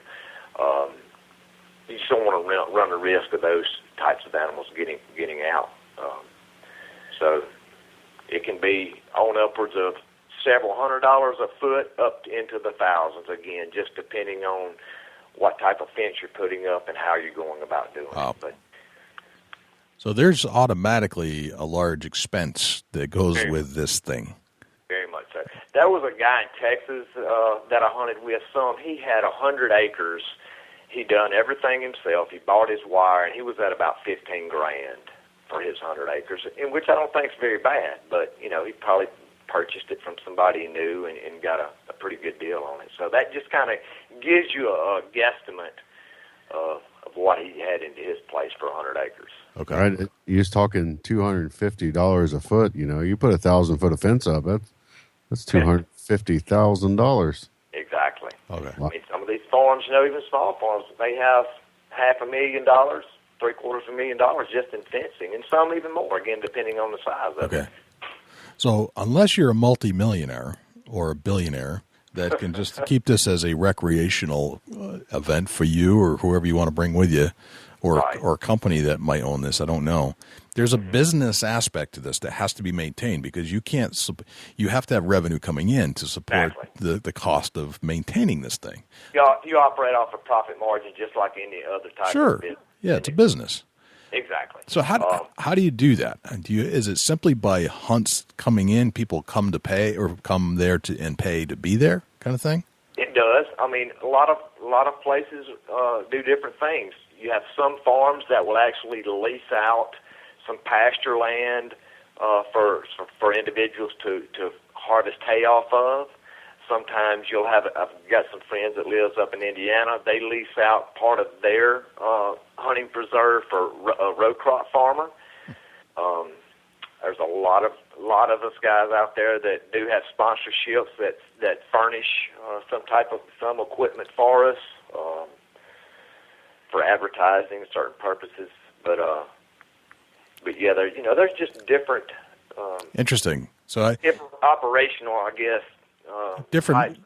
You just don't want to run the risk of those types of animals getting out. So it can be on upwards of several $100s a foot up into the thousands, again, just depending on what type of fence you're putting up and how you're going about doing it. But so there's automatically a large expense that goes with this thing. Very much so. There was a guy in Texas that I hunted with some. He had 100 acres. He done everything himself. He bought his wire, and he was at about $15,000 for his 100 acres, in which I don't think is very bad. But he probably purchased it from somebody he knew and got a pretty good deal on it. So that just kind of gives you a guesstimate of what he had into his place for 100 acres. Okay. Right. You was talking $250 a foot. You put 1,000 foot of fence up. That's $250,000. Exactly. Okay. I mean, some of these farms, even small farms, they have $500,000, $750,000 just in fencing, and some even more, again, depending on the size of it. So unless you're a multimillionaire or a billionaire that can just keep this as a recreational event for you or whoever you want to bring with you, or a company that might own this, I don't know. There's a business aspect to this that has to be maintained because you have to have revenue coming in to support the cost of maintaining this thing. You operate off a profit margin just like any other type of business. Yeah, it's a business. Exactly. So how do you do that? Is it simply by hunts coming in, people come to pay or come there and pay to be there kind of thing? It does. I mean, a lot of places do different things. You have some farms that will actually lease out some pasture land for individuals to harvest hay off of. Sometimes I've got some friends that lives up in Indiana. They lease out part of their hunting preserve for a row crop farmer. There's a lot of us guys out there that do have sponsorships that furnish some equipment for us for advertising certain purposes. But yeah, there's just different. Interesting. So different operational, I guess. Different.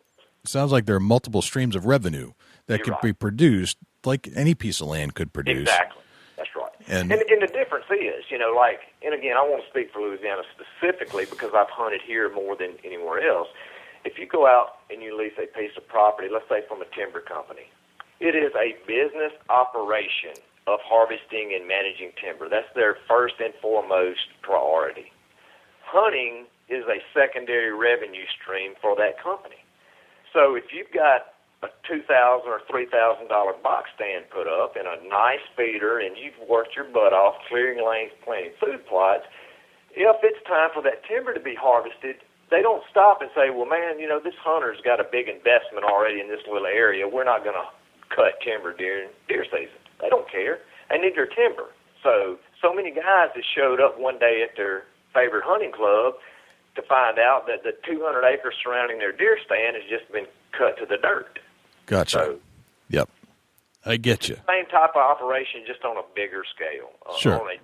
Sounds like there are multiple streams of revenue that could be produced, like any piece of land could produce. Exactly. That's right. And the difference is, like, and again, I want to speak for Louisiana specifically because I've hunted here more than anywhere else. If you go out and you lease a piece of property, let's say from a timber company, it is a business operation of harvesting and managing timber. That's their first and foremost priority. Hunting is a secondary revenue stream for that company. So if you've got a $2,000 or $3,000 box stand put up and a nice feeder and you've worked your butt off clearing lanes, planting food plots, if it's time for that timber to be harvested, they don't stop and say, well, man, this hunter's got a big investment already in this little area. We're not going to cut timber during deer season. They don't care. They need their timber. So many guys that showed up one day at their favorite hunting club to find out that the 200 acres surrounding their deer stand has just been cut to the dirt. Gotcha. So, yep. I get you. Same type of operation, just on a bigger scale. Sure. On a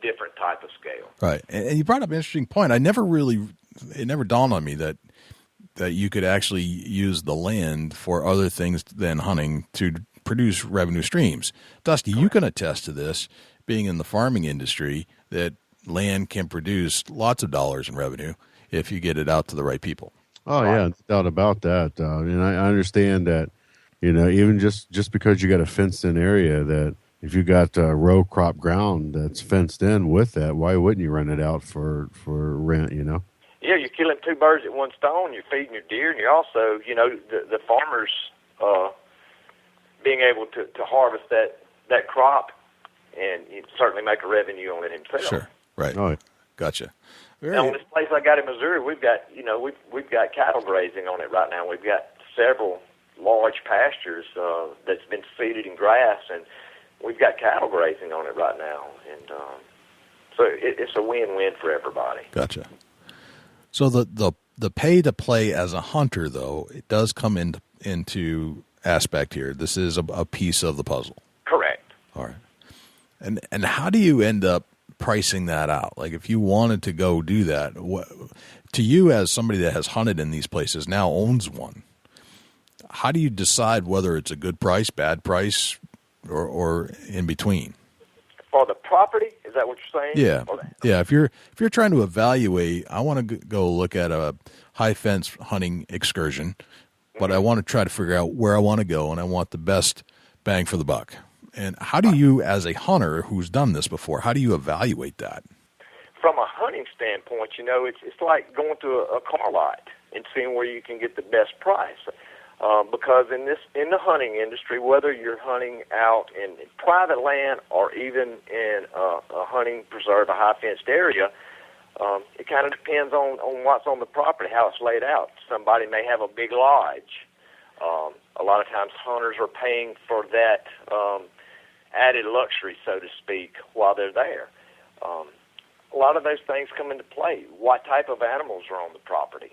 different type of scale. Right. And you brought up an interesting point. It never dawned on me that you could actually use the land for other things than hunting to produce revenue streams. Dusty, you can attest to this, being in the farming industry, that land can produce lots of dollars in revenue if you get it out to the right people. Oh, yeah, no doubt about that. And I understand that, even just because you got a fenced-in area, that if you got row crop ground that's fenced in with that, why wouldn't you rent it out for rent, Yeah, you're killing two birds at one stone. You're feeding your deer, and you're also, the farmers being able to harvest that crop, and you certainly make a revenue on it himself. Sure, right. Oh, Gotcha. Now, on this place I got in Missouri, we've got we've got cattle grazing on it right now. We've got several large pastures that's been seeded in grass, and we've got cattle grazing on it right now, and so it's a win-win for everybody. Gotcha. So the pay to play as a hunter, though, it does come into aspect here. This is a piece of the puzzle. Correct. All right. And how do you end up pricing that out? Like, if you wanted to go do that, to you as somebody that has hunted in these places, now owns one, how do you decide whether it's a good price, bad price, or in between? For the property, is that what you're saying? Yeah, yeah. If you're trying to evaluate, I want to go look at a high fence hunting excursion, but I want to try to figure out where I want to go, and I want the best bang for the buck. And how do you, as a hunter who's done this before, how do you evaluate that? From a hunting standpoint, it's like going to a car lot and seeing where you can get the best price. Because in the hunting industry, whether you're hunting out in private land or even in a hunting preserve, a high fenced area, it kind of depends on what's on the property, how it's laid out. Somebody may have a big lodge. A lot of times hunters are paying for that added luxury, so to speak, while they're there. A lot of those things come into play. What type of animals are on the property?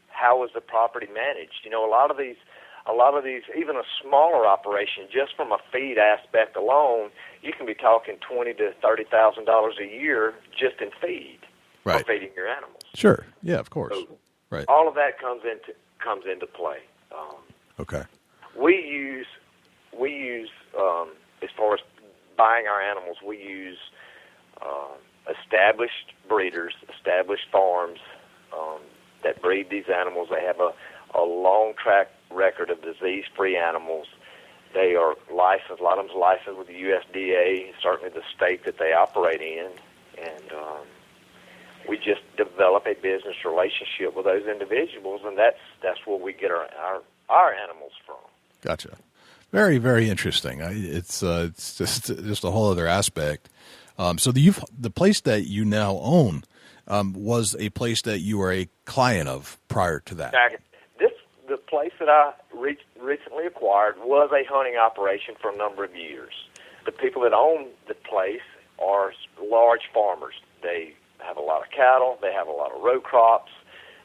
How is the property managed? A lot of these, even a smaller operation, just from a feed aspect alone, you can be talking $20,000 to $30,000 a year just in feed for feeding your animals. Sure. Yeah, of course. So right. All of that comes into play. Okay. We use as far as buying our animals, we use established breeders, established farms that breed these animals. They have a long track record of disease-free animals. They are licensed. A lot of them are licensed with the USDA, certainly the state that they operate in, and we just develop a business relationship with those individuals, and that's where we get our animals from. Gotcha. Very, very interesting. It's just a whole other aspect. So the place that you now own was a place that you were a client of prior to that. The place that I recently acquired was a hunting operation for a number of years. The people that own the place are large farmers. They have a lot of cattle. They have a lot of row crops.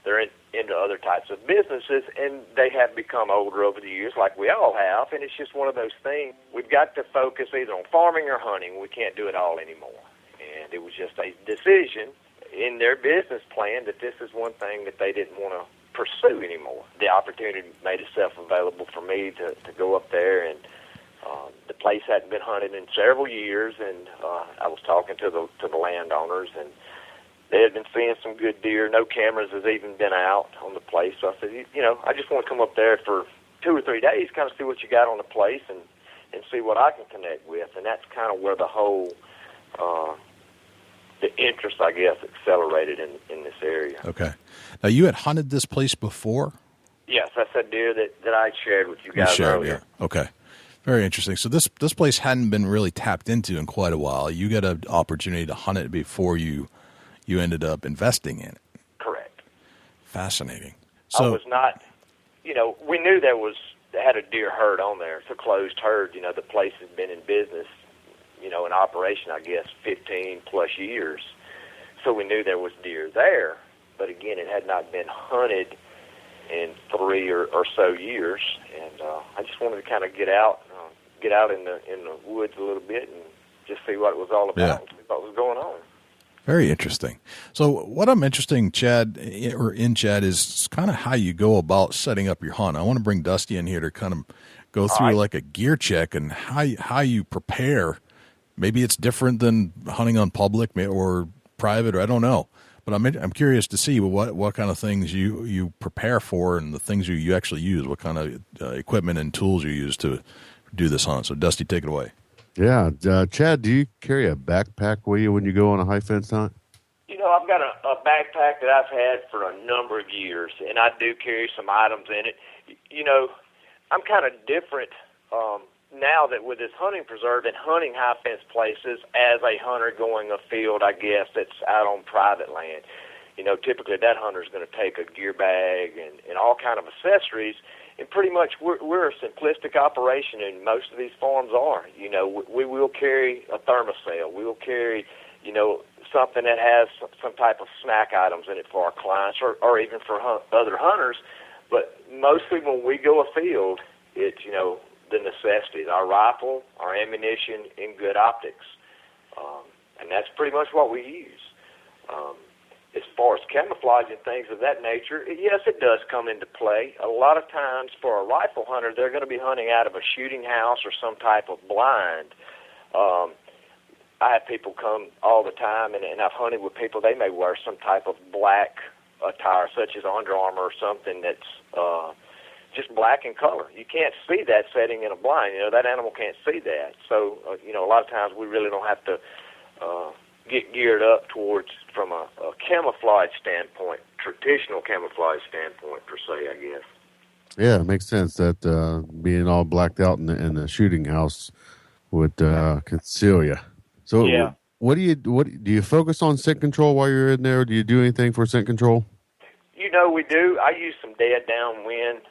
They're into other types of businesses, and they have become older over the years, like we all have, and it's just one of those things. We've got to focus either on farming or hunting. We can't do it all anymore. And it was just a decision in their business plan that this is one thing that they didn't want to pursue anymore. The opportunity made itself available for me to go up there and The place hadn't been hunted in several years, and I was talking to the landowners, and they had been seeing some good deer. No cameras has even been out on the place. So I said, I just want to come up there for 2 or 3 days, kind of see what you got on the place and see what I can connect with. And that's kind of where the whole, the interest, I guess, accelerated in this area. Okay. Now, you had hunted this place before? Yes, that's a deer that I shared with you guys earlier. Yeah. Okay. Very interesting. So this place hadn't been really tapped into in quite a while. You got an opportunity to hunt it before you ended up investing in it. Correct. Fascinating. I was not, we knew they had a deer herd on there. It's a closed herd. The place has been in business, in operation, I guess, 15-plus years. So we knew there was deer there. But again, it had not been hunted in 3 or so years. And I just wanted to kind of get out in the woods a little bit and just see what it was all about and see what was going on. Very interesting. So what I'm interested in, Chad, is kind of how you go about setting up your hunt. I want to bring Dusty in here to kind of go through like a gear check and how you prepare. Maybe it's different than hunting on public or private, or I don't know. But I'm curious to see what kind of things you prepare for and the things you actually use, what kind of equipment and tools you use to do this hunt. So, Dusty, take it away. Yeah. Chad, do you carry a backpack with you when you go on a high fence hunt? I've got a backpack that I've had for a number of years, and I do carry some items in it. I'm kind of different now that with this hunting preserve and hunting high fence places as a hunter going afield, I guess, that's out on private land. Typically that hunter's going to take a gear bag and all kind of accessories. And pretty much we're a simplistic operation, and most of these farms are. We will carry a thermocell. We'll carry, something that has some type of snack items in it for our clients or even for other hunters. But mostly when we go afield, it's, the necessities, our rifle, our ammunition, and good optics. And that's pretty much what we use. As far as camouflage and things of that nature, yes, it does come into play. A lot of times for a rifle hunter, they're going to be hunting out of a shooting house or some type of blind. I have people come all the time, and I've hunted with people. They may wear some type of black attire, such as Under Armour or something that's just black in color. You can't see that setting in a blind. That animal can't see that. So, a lot of times we really don't have to get geared up from a camouflage standpoint, traditional camouflage standpoint per se, I guess. Yeah, it makes sense that being all blacked out in the shooting house would conceal you. So, yeah. What do you focus on scent control while you're in there? Do you do anything for scent control? We do. I use some dead downwind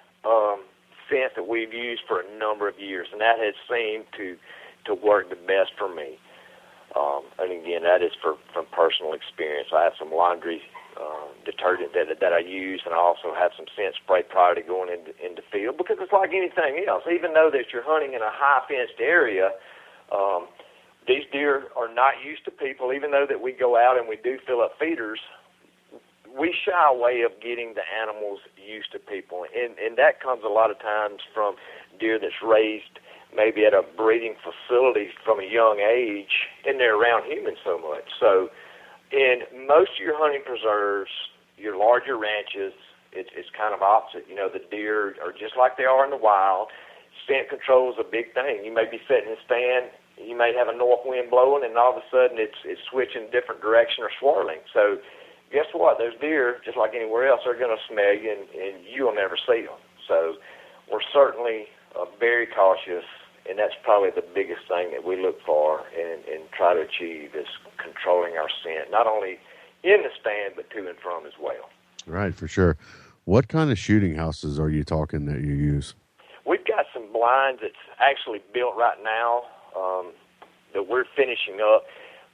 scent that we've used for a number of years, and that has seemed to work the best for me. And again, that is from personal experience. I have some laundry detergent that I use, and I also have some scent spray prior to going into field, because it's like anything else. Even though that you're hunting in a high fenced area, these deer are not used to people. Even though that we go out and we do fill up feeders, we shy away of getting the animals used to people, and that comes a lot of times from deer that's raised maybe at a breeding facility from a young age, and they're around humans so much. So in most of your hunting preserves, your larger ranches, it's kind of opposite. The deer are just like they are in the wild. Scent control is a big thing. You may be sitting in a stand, you may have a north wind blowing, and all of a sudden it's switching a different direction or swirling. So guess what? Those deer, just like anywhere else, are going to smell you, and you'll never see them. So we're certainly very cautious, and that's probably the biggest thing that we look for and try to achieve is controlling our scent, not only in the stand, but to and from as well. Right, for sure. What kind of shooting houses are you talking that you use? We've got some blinds that's actually built right now that we're finishing up.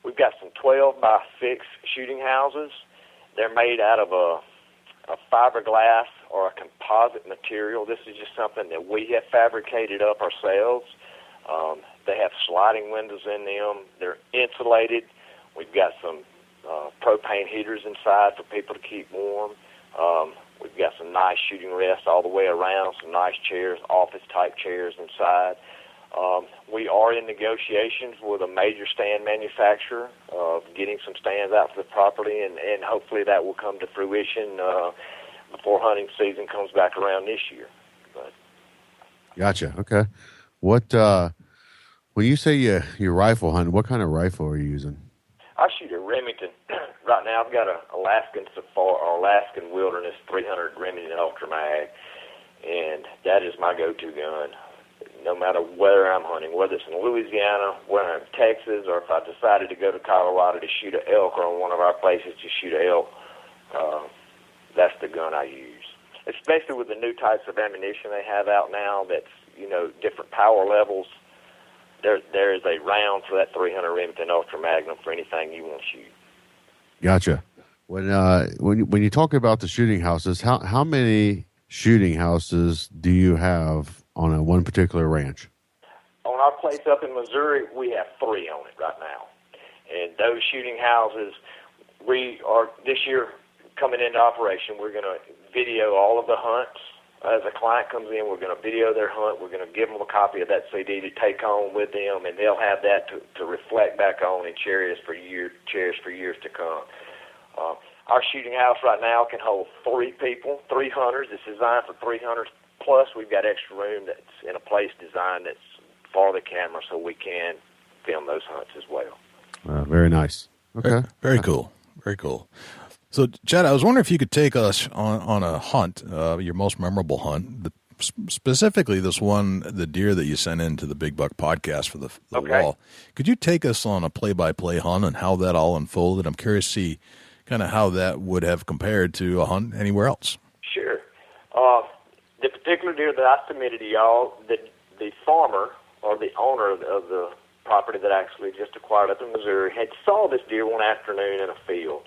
We've got some 12 by 6 shooting houses. They're made out of a fiberglass or a composite material. This is just something that we have fabricated up ourselves. They have sliding windows in them. They're insulated. We've got some propane heaters inside for people to keep warm. We've got some nice shooting rests all the way around, some nice chairs, office-type chairs inside. We are in negotiations with a major stand manufacturer of getting some stands out for the property, and hopefully that will come to fruition before hunting season comes back around this year. But. Gotcha. Okay. What when you say you rifle hunt, what kind of rifle are you using? I shoot a Remington. Right now I've got an Alaskan Wilderness 300 Remington Ultra Mag, and that is my go-to gun. No matter where I'm hunting, whether it's in Louisiana, whether I'm in Texas, or if I decided to go to Colorado to shoot an elk, or on one of our places to shoot an elk, that's the gun I use. Especially with the new types of ammunition they have out now that's, different power levels. There is a round for that 300 Remington Ultra Magnum for anything you want to shoot. Gotcha. When you talk about the shooting houses, how many shooting houses do you have on one particular ranch? On our place up in Missouri, we have 3 on it right now. And those shooting houses, we are, this year, coming into operation, we're going to video all of the hunts. As a client comes in, we're going to video their hunt. We're going to give them a copy of that CD to take home with them, and they'll have that to reflect back on and cherish for years to come. Our shooting house right now can hold 3 people, 3 hunters. It's designed for 3 hunters. Plus, we've got extra room that's in a place designed that's for the camera, so we can film those hunts as well. Very nice. Okay. Very cool. Very cool. So, Chad, I was wondering if you could take us on a hunt, your most memorable hunt, specifically this one, the deer that you sent into the Big Buck podcast for the wall. Could you take us on a play-by-play hunt and how that all unfolded? I'm curious to see kind of how that would have compared to a hunt anywhere else. Sure. The particular deer that I submitted to y'all, the farmer or the owner of the property that I actually just acquired up in Missouri had saw this deer one afternoon in a field.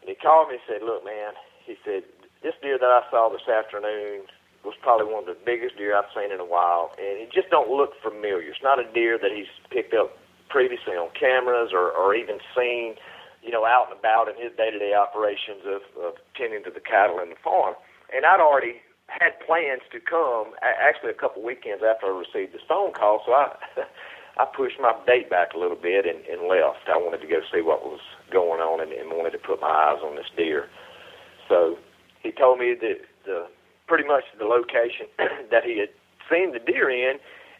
And he called me and said, look, man, he said, this deer that I saw this afternoon was probably one of the biggest deer I've seen in a while, and it just don't look familiar. It's not a deer that he's picked up previously on cameras or even seen, out and about in his day-to-day operations of tending to the cattle in the farm. And I'd already had plans to come, actually a couple weekends after I received this phone call, so I pushed my date back a little bit and left. I wanted to go see what was going on and wanted to put my eyes on this deer. So he told me that pretty much the location that he had seen the deer in,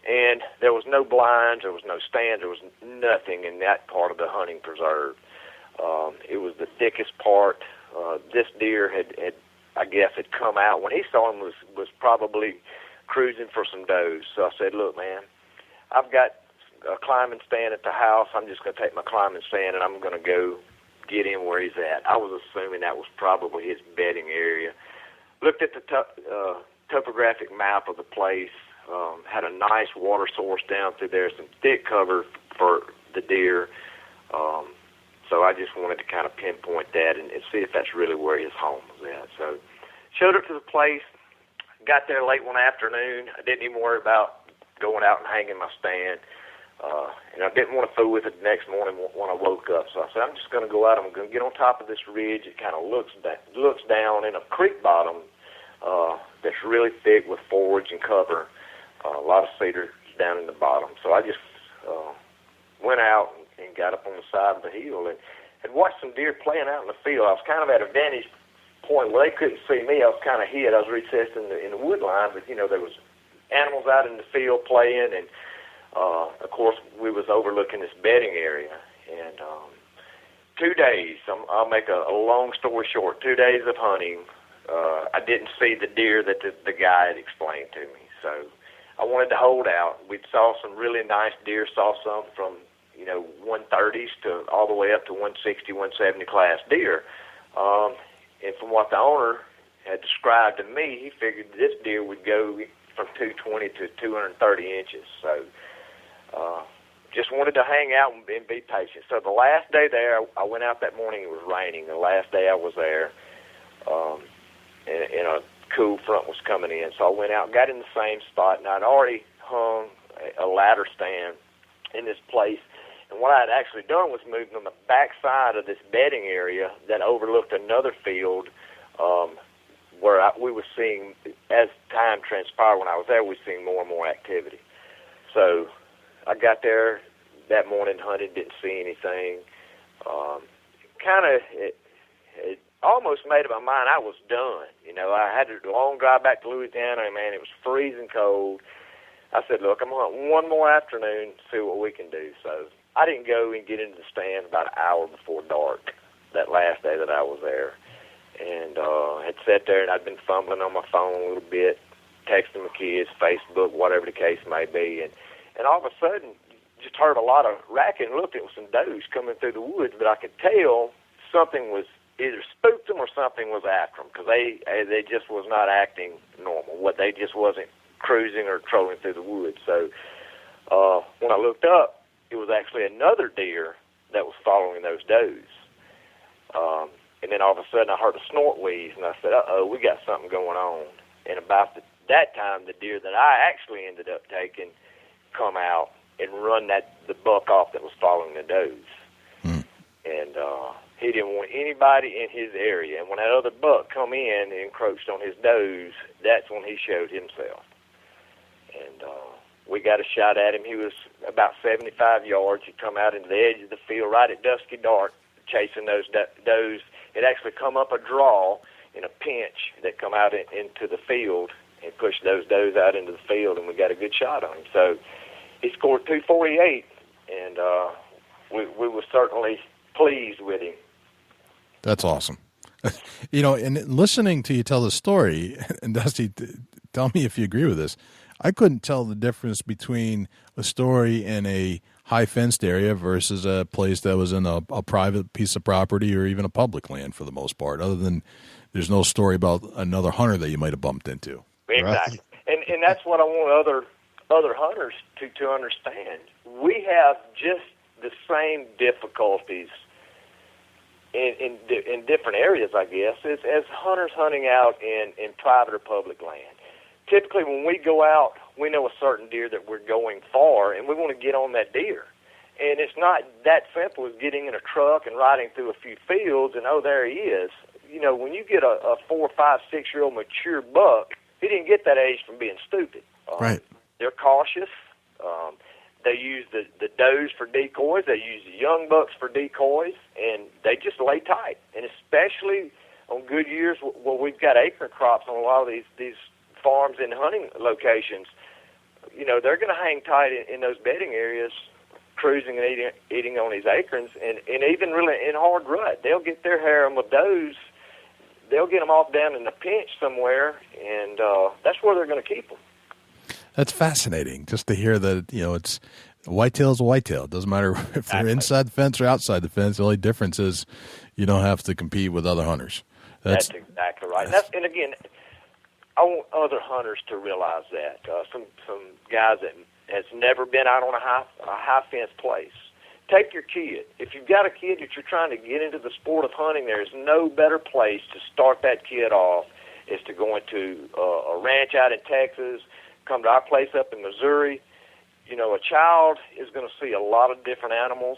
and there was no blinds, there was no stands, there was nothing in that part of the hunting preserve. It was the thickest part. This deer had come out. When he saw him, was probably cruising for some does. So I said, look, man, I've got a climbing stand at the house. I'm just going to take my climbing stand and I'm going to go get him where he's at. I was assuming that was probably his bedding area. Looked at the topographic map of the place, had a nice water source down through there, some thick cover for the deer. So I just wanted to kind of pinpoint that and see if that's really where his home was at. So showed up to the place, got there late one afternoon. I didn't even worry about going out and hanging my stand. And I didn't want to fool with it the next morning when I woke up. So I said, I'm just going to go out. I'm going to get on top of this ridge. It kind of looks down in a creek bottom that's really thick with foliage and cover. A lot of cedar down in the bottom. So I just went out and got up on the side of the hill and watched some deer playing out in the field. I was kind of at a vantage point where they couldn't see me. I was kind of hid. I was recessed in the wood line, but, there was animals out in the field playing, and of course, we was overlooking this bedding area, and 2 days, I'll make a long story short, 2 days of hunting, I didn't see the deer that the guy had explained to me, so I wanted to hold out. We saw some really nice deer, saw some from, 130s to all the way up to 160, 170 class deer, and from what the owner had described to me, he figured this deer would go from 220 to 230 inches, so just wanted to hang out and be patient. So the last day there, I went out that morning. It was raining. The last day I was there, and a cool front was coming in. So I went out and got in the same spot, and I'd already hung a ladder stand in this place. And what I had actually done was moved on the back side of this bedding area that overlooked another field where we were seeing, as time transpired when I was there, we were seeing more and more activity. So I got there that morning, hunted, didn't see anything. It almost made up my mind I was done. I had a long drive back to Louisiana, and, man, it was freezing cold. I said, look, I'm going to hunt one more afternoon, see what we can do. So I didn't go and get into the stand about an hour before dark that last day that I was there. And had sat there, and I'd been fumbling on my phone a little bit, texting my kids, Facebook, whatever the case may be. And all of a sudden, just heard a lot of racket and looked, it was some does coming through the woods, but I could tell something was either spooked them or something was after them, because they just was not acting normal. They just wasn't cruising or trolling through the woods. So when I looked up, it was actually another deer that was following those does. And then all of a sudden I heard a snort wheeze, and I said, uh-oh, we got something going on. And about that time, the deer that I actually ended up taking come out and run the buck off that was following the does. And he didn't want anybody in his area. And when that other buck come in and encroached on his does, that's when he showed himself. And we got a shot at him. He was about 75 yards. He come out into the edge of the field right at dusky dark, chasing those does. It actually come up a draw in a pinch that come out into the field and pushed those does out into the field, and we got a good shot on him. So he scored 248, and we were certainly pleased with him. That's awesome. And listening to you tell the story, and Dusty, tell me if you agree with this, I couldn't tell the difference between a story in a high fenced area versus a place that was in a private piece of property or even a public land for the most part, other than there's no story about another hunter that you might have bumped into. Exactly. Right. And that's what I want other hunters to understand. We have just the same difficulties in different areas, I guess, as hunters hunting out in private or public land. Typically, when we go out, we know a certain deer that we're going for, and we want to get on that deer. And it's not that simple as getting in a truck and riding through a few fields and, oh, there he is. When you get a 4, 5, 6-year-old mature buck, he didn't get that age from being stupid. Right. They're cautious. They use the does for decoys. They use the young bucks for decoys, and they just lay tight. And especially on good years where we've got acorn crops on a lot of these farms and hunting locations, they're going to hang tight in those bedding areas, cruising and eating on these acorns, and even really in hard rut. They'll get their harem of does. They'll get them off down in the pinch somewhere, and that's where they're going to keep them. That's fascinating, just to hear that, it's a whitetail's a whitetail. It doesn't matter if they're inside the fence or outside the fence. The only difference is you don't have to compete with other hunters. That's exactly right. And again, I want other hunters to realize that. Some guys that has never been out on a high fence place. Take your kid. If you've got a kid that you're trying to get into the sport of hunting, there's no better place to start that kid off is to go into a ranch out in Texas, come to our place up in Missouri. A child is going to see a lot of different animals.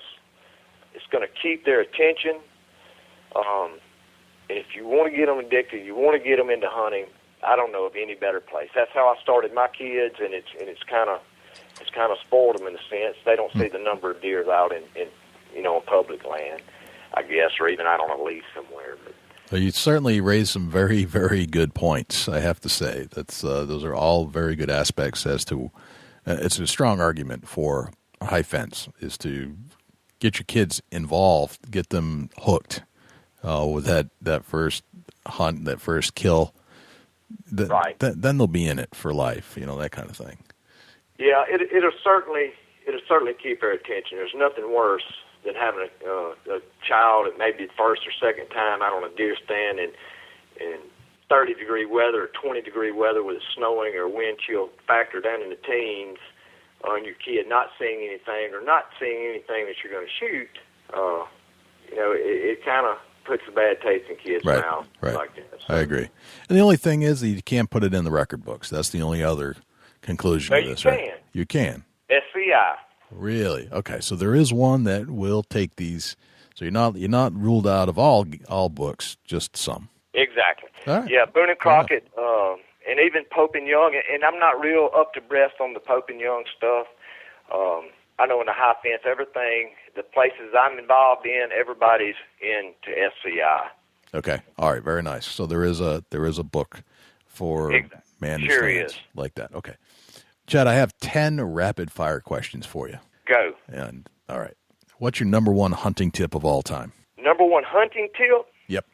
It's going to keep their attention. And if you want to get them addicted, you want to get them into hunting, I don't know of any better place. That's how I started my kids, and it's kind of spoiled them in a sense. They don't see the number of deer out in public land, I guess, or even out on a lease somewhere. But well, you certainly raised some very, very good points, I have to say. Those are all very good aspects as to it's a strong argument for a high fence is to get your kids involved, get them hooked with that first hunt, that first kill. Right. Then they'll be in it for life, that kind of thing. Yeah, it'll certainly keep their attention. There's nothing worse than having a child that maybe the first or second time out on a deer stand in 30-degree weather or 20-degree weather with it snowing or wind chill factor down in the teens on your kid not seeing anything or not seeing anything that you're going to shoot. It kind of puts a bad taste in kids' mouths like that. So. I agree. And the only thing is that you can't put it in the record books. That's the only other conclusion of this, right? You can. SCI. Really? Okay. So there is one that will take these. So you're not ruled out of all books, just some. Exactly. Right. Yeah, Boone and Crockett and even Pope and Young, and I'm not real up to breast on the Pope and Young stuff. I know in the high fence, everything, the places I'm involved in, everybody's into SCI. Okay. All right. Very nice. So there is a book for man who stands like that. Okay. Chad, I have 10 rapid fire questions for you. Go. And all right. What's your number one hunting tip of all time? Number one hunting tip? Yep.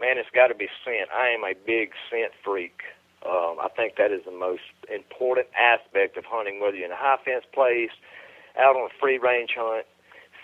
Man, it's got to be scent. I am a big scent freak. I think that is the most important aspect of hunting, whether you're in a high fence place, out on a free range hunt.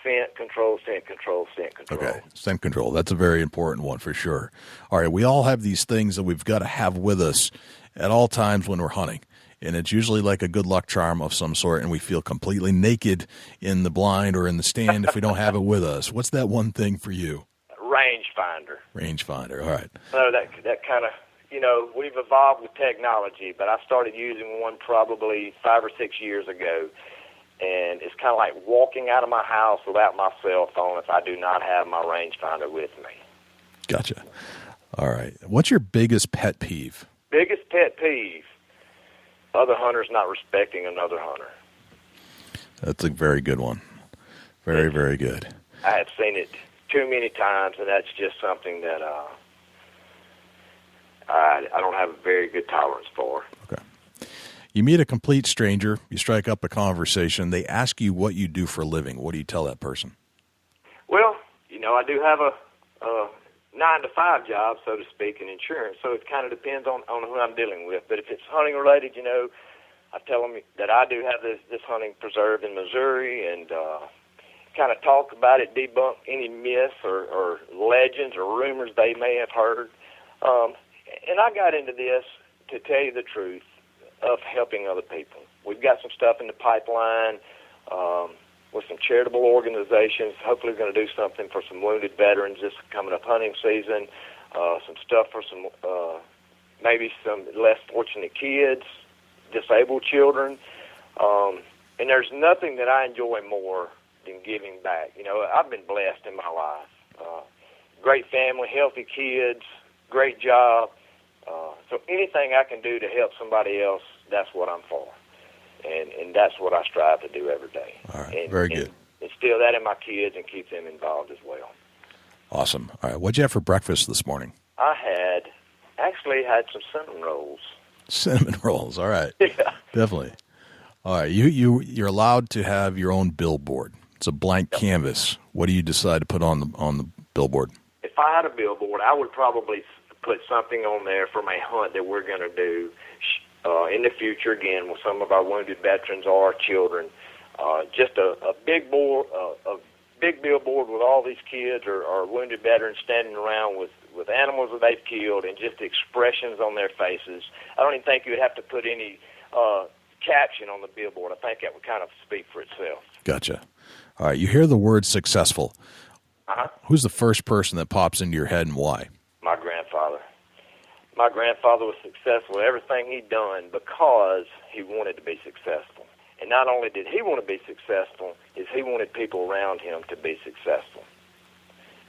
Scent control, scent control, scent control. Okay, scent control. That's a very important one for sure. All right, we all have these things that we've got to have with us at all times when we're hunting. And it's usually like a good luck charm of some sort, and we feel completely naked in the blind or in the stand if we don't have it with us. What's that one thing for you? Rangefinder. Rangefinder, all right. So that kind of, we've evolved with technology, but I started using one probably 5 or 6 years ago. And it's kind of like walking out of my house without my cell phone if I do not have my rangefinder with me. Gotcha. All right. What's your biggest pet peeve? Biggest pet peeve? Other hunters not respecting another hunter. That's a very good one. Very, very good. I have seen it too many times, and that's just something that I don't have a very good tolerance for. Okay. You meet a complete stranger, you strike up a conversation, they ask you what you do for a living. What do you tell that person? Well, I do have a 9-to-5 job, so to speak, in insurance, so it kind of depends on who I'm dealing with. But if it's hunting related, I tell them that I do have this hunting preserve in Missouri and kind of talk about it, debunk any myths or legends or rumors they may have heard. And I got into this, to tell you the truth, of helping other people. We've got some stuff in the pipeline with some charitable organizations. Hopefully we're going to do something for some wounded veterans this coming up hunting season, some stuff for some maybe some less fortunate kids, disabled children. And there's nothing that I enjoy more than giving back. I've been blessed in my life. Great family, healthy kids, great job. So anything I can do to help somebody else, that's what I'm for. And that's what I strive to do every day. All right, very good. And instill that in my kids and keep them involved as well. Awesome. All right, what'd you have for breakfast this morning? I actually had some cinnamon rolls. Cinnamon rolls, all right. Yeah. Definitely. All right, you're allowed to have your own billboard. It's a blank canvas. What do you decide to put on the billboard? If I had a billboard, I would probably put something on there from a hunt that we're going to do in the future, again, with some of our wounded veterans or our children. Just a big board, a big billboard with all these kids or wounded veterans standing around with animals that they've killed and just expressions on their faces. I don't even think you would have to put any caption on the billboard. I think that would kind of speak for itself. Gotcha. All right, you hear the word successful. Uh-huh. Who's the first person that pops into your head and why? My grandfather. My grandfather was successful at everything he'd done because he wanted to be successful. And not only did he want to be successful, is he wanted people around him to be successful.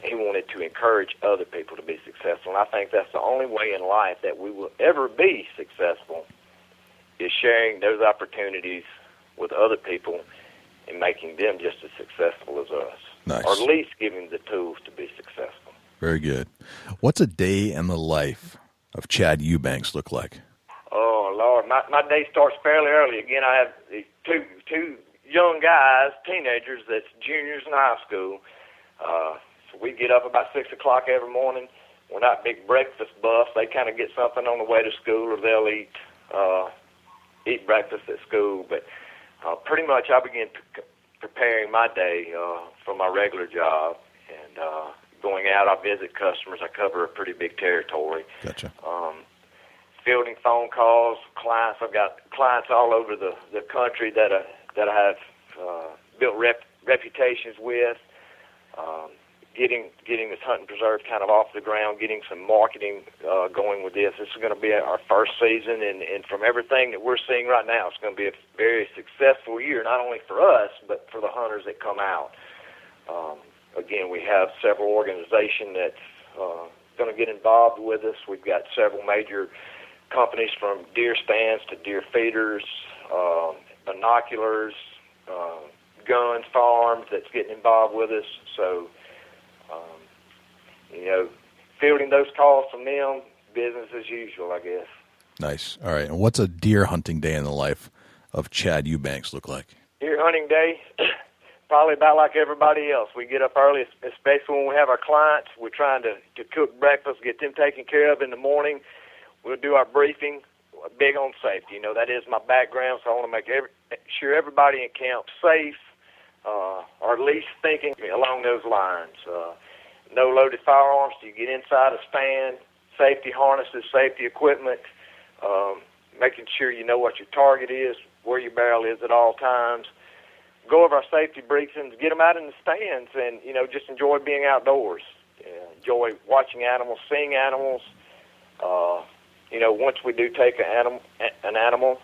He wanted to encourage other people to be successful. And I think that's the only way in life that we will ever be successful is sharing those opportunities with other people and making them just as successful as us. Nice. Or at least giving them the tools to be successful. Very good. What's a day in the life of Chad EUBANKS look like? Oh, Lord, my day starts fairly early. Again, I have these two young guys, teenagers, that's juniors in high school. So we get up about 6 o'clock every morning. We're not big breakfast buffs. They kind of get something on the way to school, or they'll eat breakfast at school. But pretty much I begin preparing my day for my regular job. And going out, I visit customers. I cover a pretty big territory. Gotcha. Fielding phone calls, clients. I've got clients all over the country that I have built reputations with. Getting this hunting preserve kind of off the ground, getting some marketing going with this. This is going to be our first season, and from everything that we're seeing right now, it's going to be a very successful year, not only for us, but for the hunters that come out. Again, we have several organizations that's going to get involved with us. We've got several major companies from deer stands to deer feeders, binoculars, guns, firearms that's getting involved with us. So, fielding those calls from them, business as usual, I guess. Nice. All right. And what's a deer hunting day in the life of Chad EUBANKS look like? Deer hunting day, probably about like everybody else. We get up early, especially when we have our clients. We're trying to cook breakfast, get them taken care of in the morning. We'll do our briefing, big on safety. That is my background, so I want to make sure everybody in camp's safe, or at least thinking along those lines. No loaded firearms till you get inside a stand, safety harnesses, safety equipment, making sure you know what your target is, where your barrel is at all times. Go over our safety briefings, get them out in the stands, and, just enjoy being outdoors. Enjoy watching animals, seeing animals. Once we do take an animal,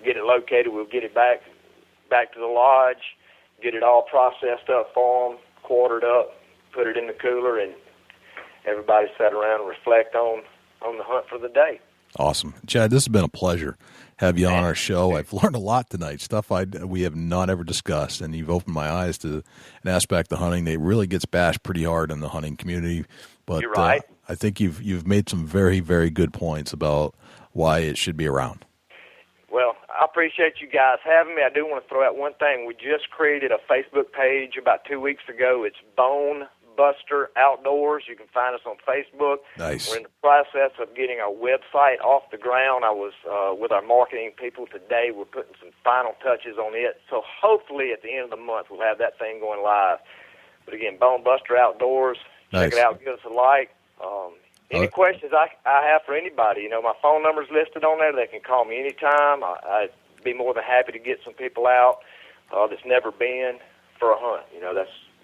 get it located, we'll get it back to the lodge, get it all processed up for them, quartered up, put it in the cooler, and everybody sat around and reflect on the hunt for the day. Awesome. Chad, this has been a pleasure. Have you on our show. I've learned a lot tonight, stuff we have not ever discussed, and you've opened my eyes to an aspect of hunting that really gets bashed pretty hard in the hunting community. But you're right. I think you've made some very, very good points about why it should be around. Well, I appreciate you guys having me. I do want to throw out one thing. We just created a Facebook page about 2 weeks ago. It's Bone Buster Outdoors. You can find us on Facebook. Nice. We're in the process of getting our website off the ground. I was with our marketing people today. We're putting some final touches on it. So hopefully at the end of the month we'll have that thing going live. But again, Bone Buster Outdoors. Nice. Check it out. Give us a like. Any questions I have for anybody, my phone number's listed on there. They can call me anytime. I'd be more than happy to get some people out that's never been for a hunt.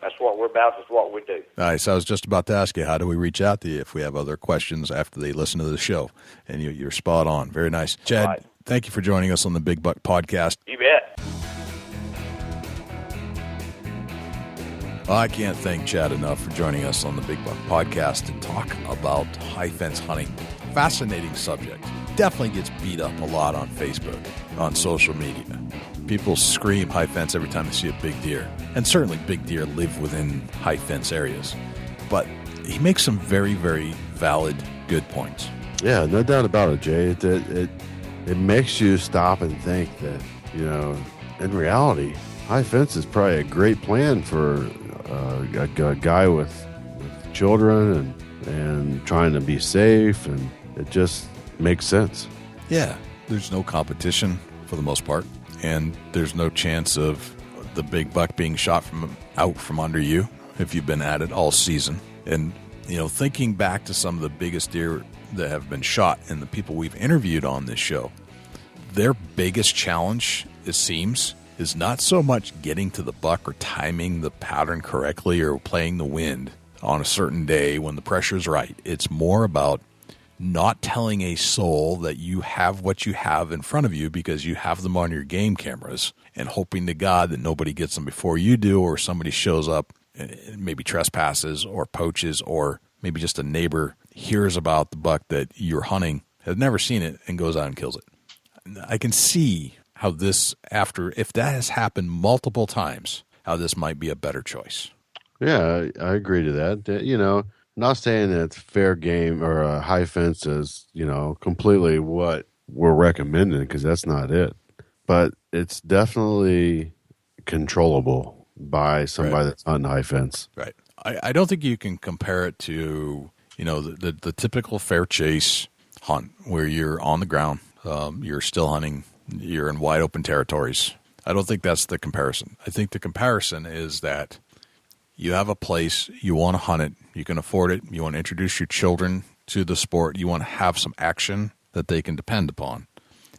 That's what we're about. That's what we do. Nice. I was just about to ask you, how do we reach out to you if we have other questions after they listen to the show? And you're spot on. Very nice. Chad, right. Thank you for joining us on the Big Buck Podcast. You bet. I can't thank Chad enough for joining us on the Big Buck Podcast to talk about high fence hunting. Fascinating subject. Definitely gets beat up a lot on Facebook, on social media. People scream high fence every time they see a big deer. And certainly big deer live within high fence areas. But he makes some very, very valid, good points. Yeah, no doubt about it, Jay. It makes you stop and think that, in reality, high fence is probably a great plan for a guy with children and trying to be safe, and it just makes sense. Yeah, there's no competition for the most part, and there's no chance of the big buck being shot out from under you if you've been at it all season. And, thinking back to some of the biggest deer that have been shot and the people we've interviewed on this show, their biggest challenge, it seems, is not so much getting to the buck or timing the pattern correctly or playing the wind on a certain day when the pressure's right. It's more about not telling a soul that you have what you have in front of you because you have them on your game cameras and hoping to God that nobody gets them before you do, or somebody shows up and maybe trespasses or poaches, or maybe just a neighbor hears about the buck that you're hunting, has never seen it, and goes out and kills it. I can see how this, if that has happened multiple times, how this might be a better choice. Yeah, I agree to that. Not saying that it's fair game or a high fence is, completely what we're recommending, because that's not it. But it's definitely controllable by somebody that's hunting high fence. Right. I don't think you can compare it to, the typical fair chase hunt where you're on the ground, you're still hunting, you're in wide open territories. I don't think that's the comparison. I think the comparison is that you have a place, you want to hunt it, you can afford it, you want to introduce your children to the sport, you want to have some action that they can depend upon.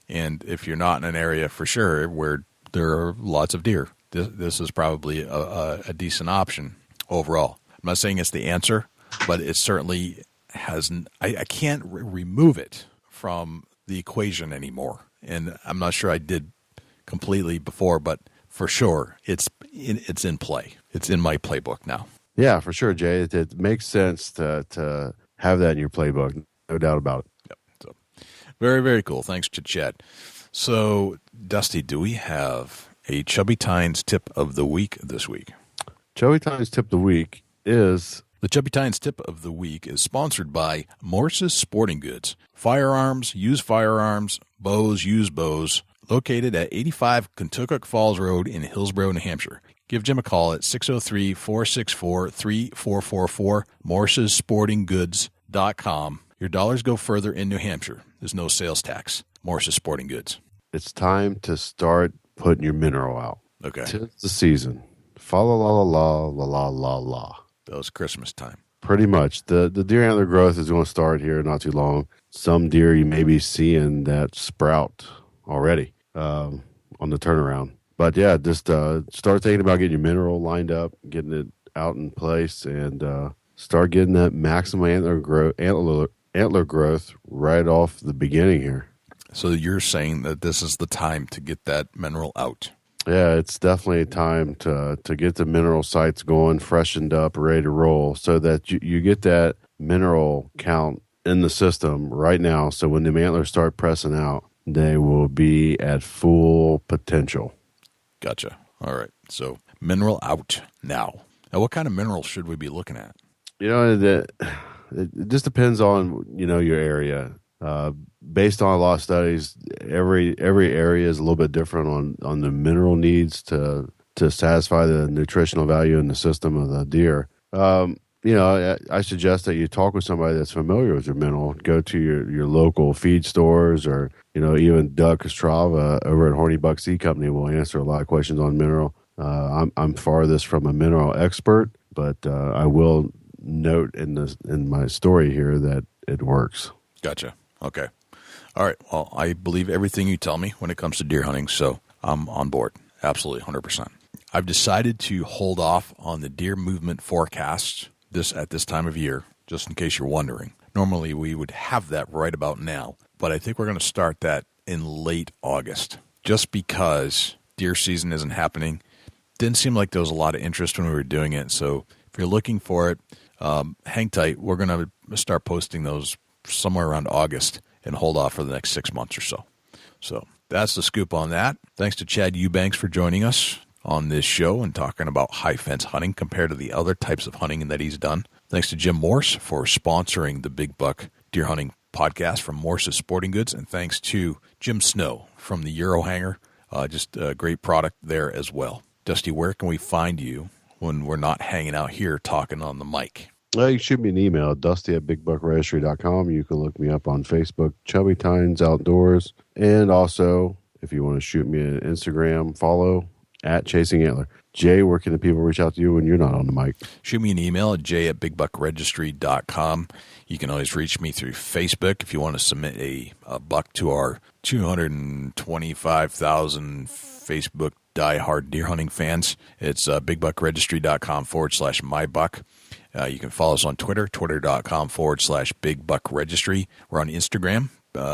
And if you're not in an area for sure where there are lots of deer, this is probably a decent option overall. I'm not saying it's the answer, but it certainly hasn't. I can't remove it from the equation anymore. And I'm not sure I did completely before, but for sure it's in play. It's in my playbook now. Yeah, for sure, Jay. It makes sense to have that in your playbook. No doubt about it. Yep. So, Very, very cool. Thanks to Chet. So, Dusty, do we have a Chubby Tines tip of the week this week? Chubby Tines tip of the week is... The Chubby Tines tip of the week is sponsored by Morse's Sporting Goods. Firearms, used firearms, bows, used bows, located at 85 Kentucky Falls Road in Hillsborough, New Hampshire. Give Jim a call at 603-464-3444, morsessportinggoods.com. Your dollars go further in New Hampshire. There's no sales tax. Morse's Sporting Goods. It's time to start putting your mineral out. Okay. 'Tis the season. Fa la la la la la la la. That was Christmas time. Pretty much. The deer antler growth is going to start here not too long. Some deer you may be seeing that sprout already on the turnaround. But yeah, just start thinking about getting your mineral lined up, getting it out in place, and start getting that maximum antler growth right off the beginning here. So you're saying that this is the time to get that mineral out? Yeah, it's definitely time to get the mineral sites going, freshened up, ready to roll, so that you get that mineral count in the system right now. So when the antlers start pressing out, they will be at full potential. Gotcha. All right. So mineral out now. Now, what kind of minerals should we be looking at? You know, it just depends on, your area. Based on a lot of studies, every area is a little bit different on the mineral needs to satisfy the nutritional value in the system of the deer. I suggest that you talk with somebody that's familiar with your mineral. Go to your local feed stores, or even Doug Kostrava over at Horny Buck Seed Company will answer a lot of questions on mineral. I'm farthest from a mineral expert, but I will note in my story here that it works. Gotcha. Okay. All right. Well, I believe everything you tell me when it comes to deer hunting, so I'm on board. Absolutely, 100%. I've decided to hold off on the deer movement forecast at this time of year, just in case you're wondering. Normally, we would have that right about now, but I think we're going to start that in late August, just because deer season isn't happening. Didn't seem like there was a lot of interest when we were doing it, so if you're looking for it, hang tight. We're going to start posting those somewhere around August and hold off for the next 6 months or so. So that's the scoop on that. Thanks to Chad EUBANKS for joining us on this show and talking about high fence hunting compared to the other types of hunting that he's done. Thanks to Jim Morse for sponsoring the Big Buck Deer Hunting Podcast from Morse's Sporting Goods. And thanks to Jim Snow from the Euro Hanger. Just a great product there as well. Dusty, where can we find you when we're not hanging out here talking on the mic? Well, you can shoot me an email, dusty@bigbuckregistry.com. You can look me up on Facebook, Chubby Tines Outdoors. And also, if you want to shoot me an Instagram follow, @ChasingAntler. Jay, where can the people reach out to you when you're not on the mic? Shoot me an email at jay@bigbuckregistry.com. You can always reach me through Facebook if you want to submit a buck to our 225,000 Facebook diehard deer hunting fans. It's bigbuckregistry.com/mybuck. You can follow us on Twitter, twitter.com/bigbuckregistry. We're on Instagram,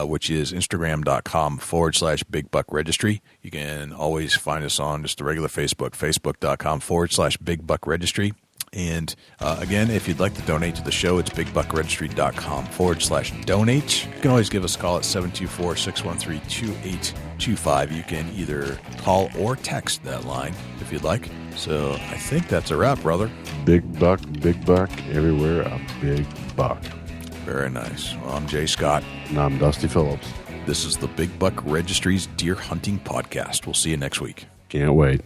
which is instagram.com/bigbuckregistry. You can always find us on just the regular Facebook, facebook.com/bigbuckregistry. And again, if you'd like to donate to the show, it's bigbuckregistry.com/donate. You can always give us a call at 724-613-2825. You can either call or text that line if you'd like. So I think that's a wrap, brother. Big buck, everywhere a big buck. Very nice. Well, I'm Jay Scott. And I'm Dusty Phillips. This is the Big Buck Registry's Deer Hunting Podcast. We'll see you next week. Can't wait.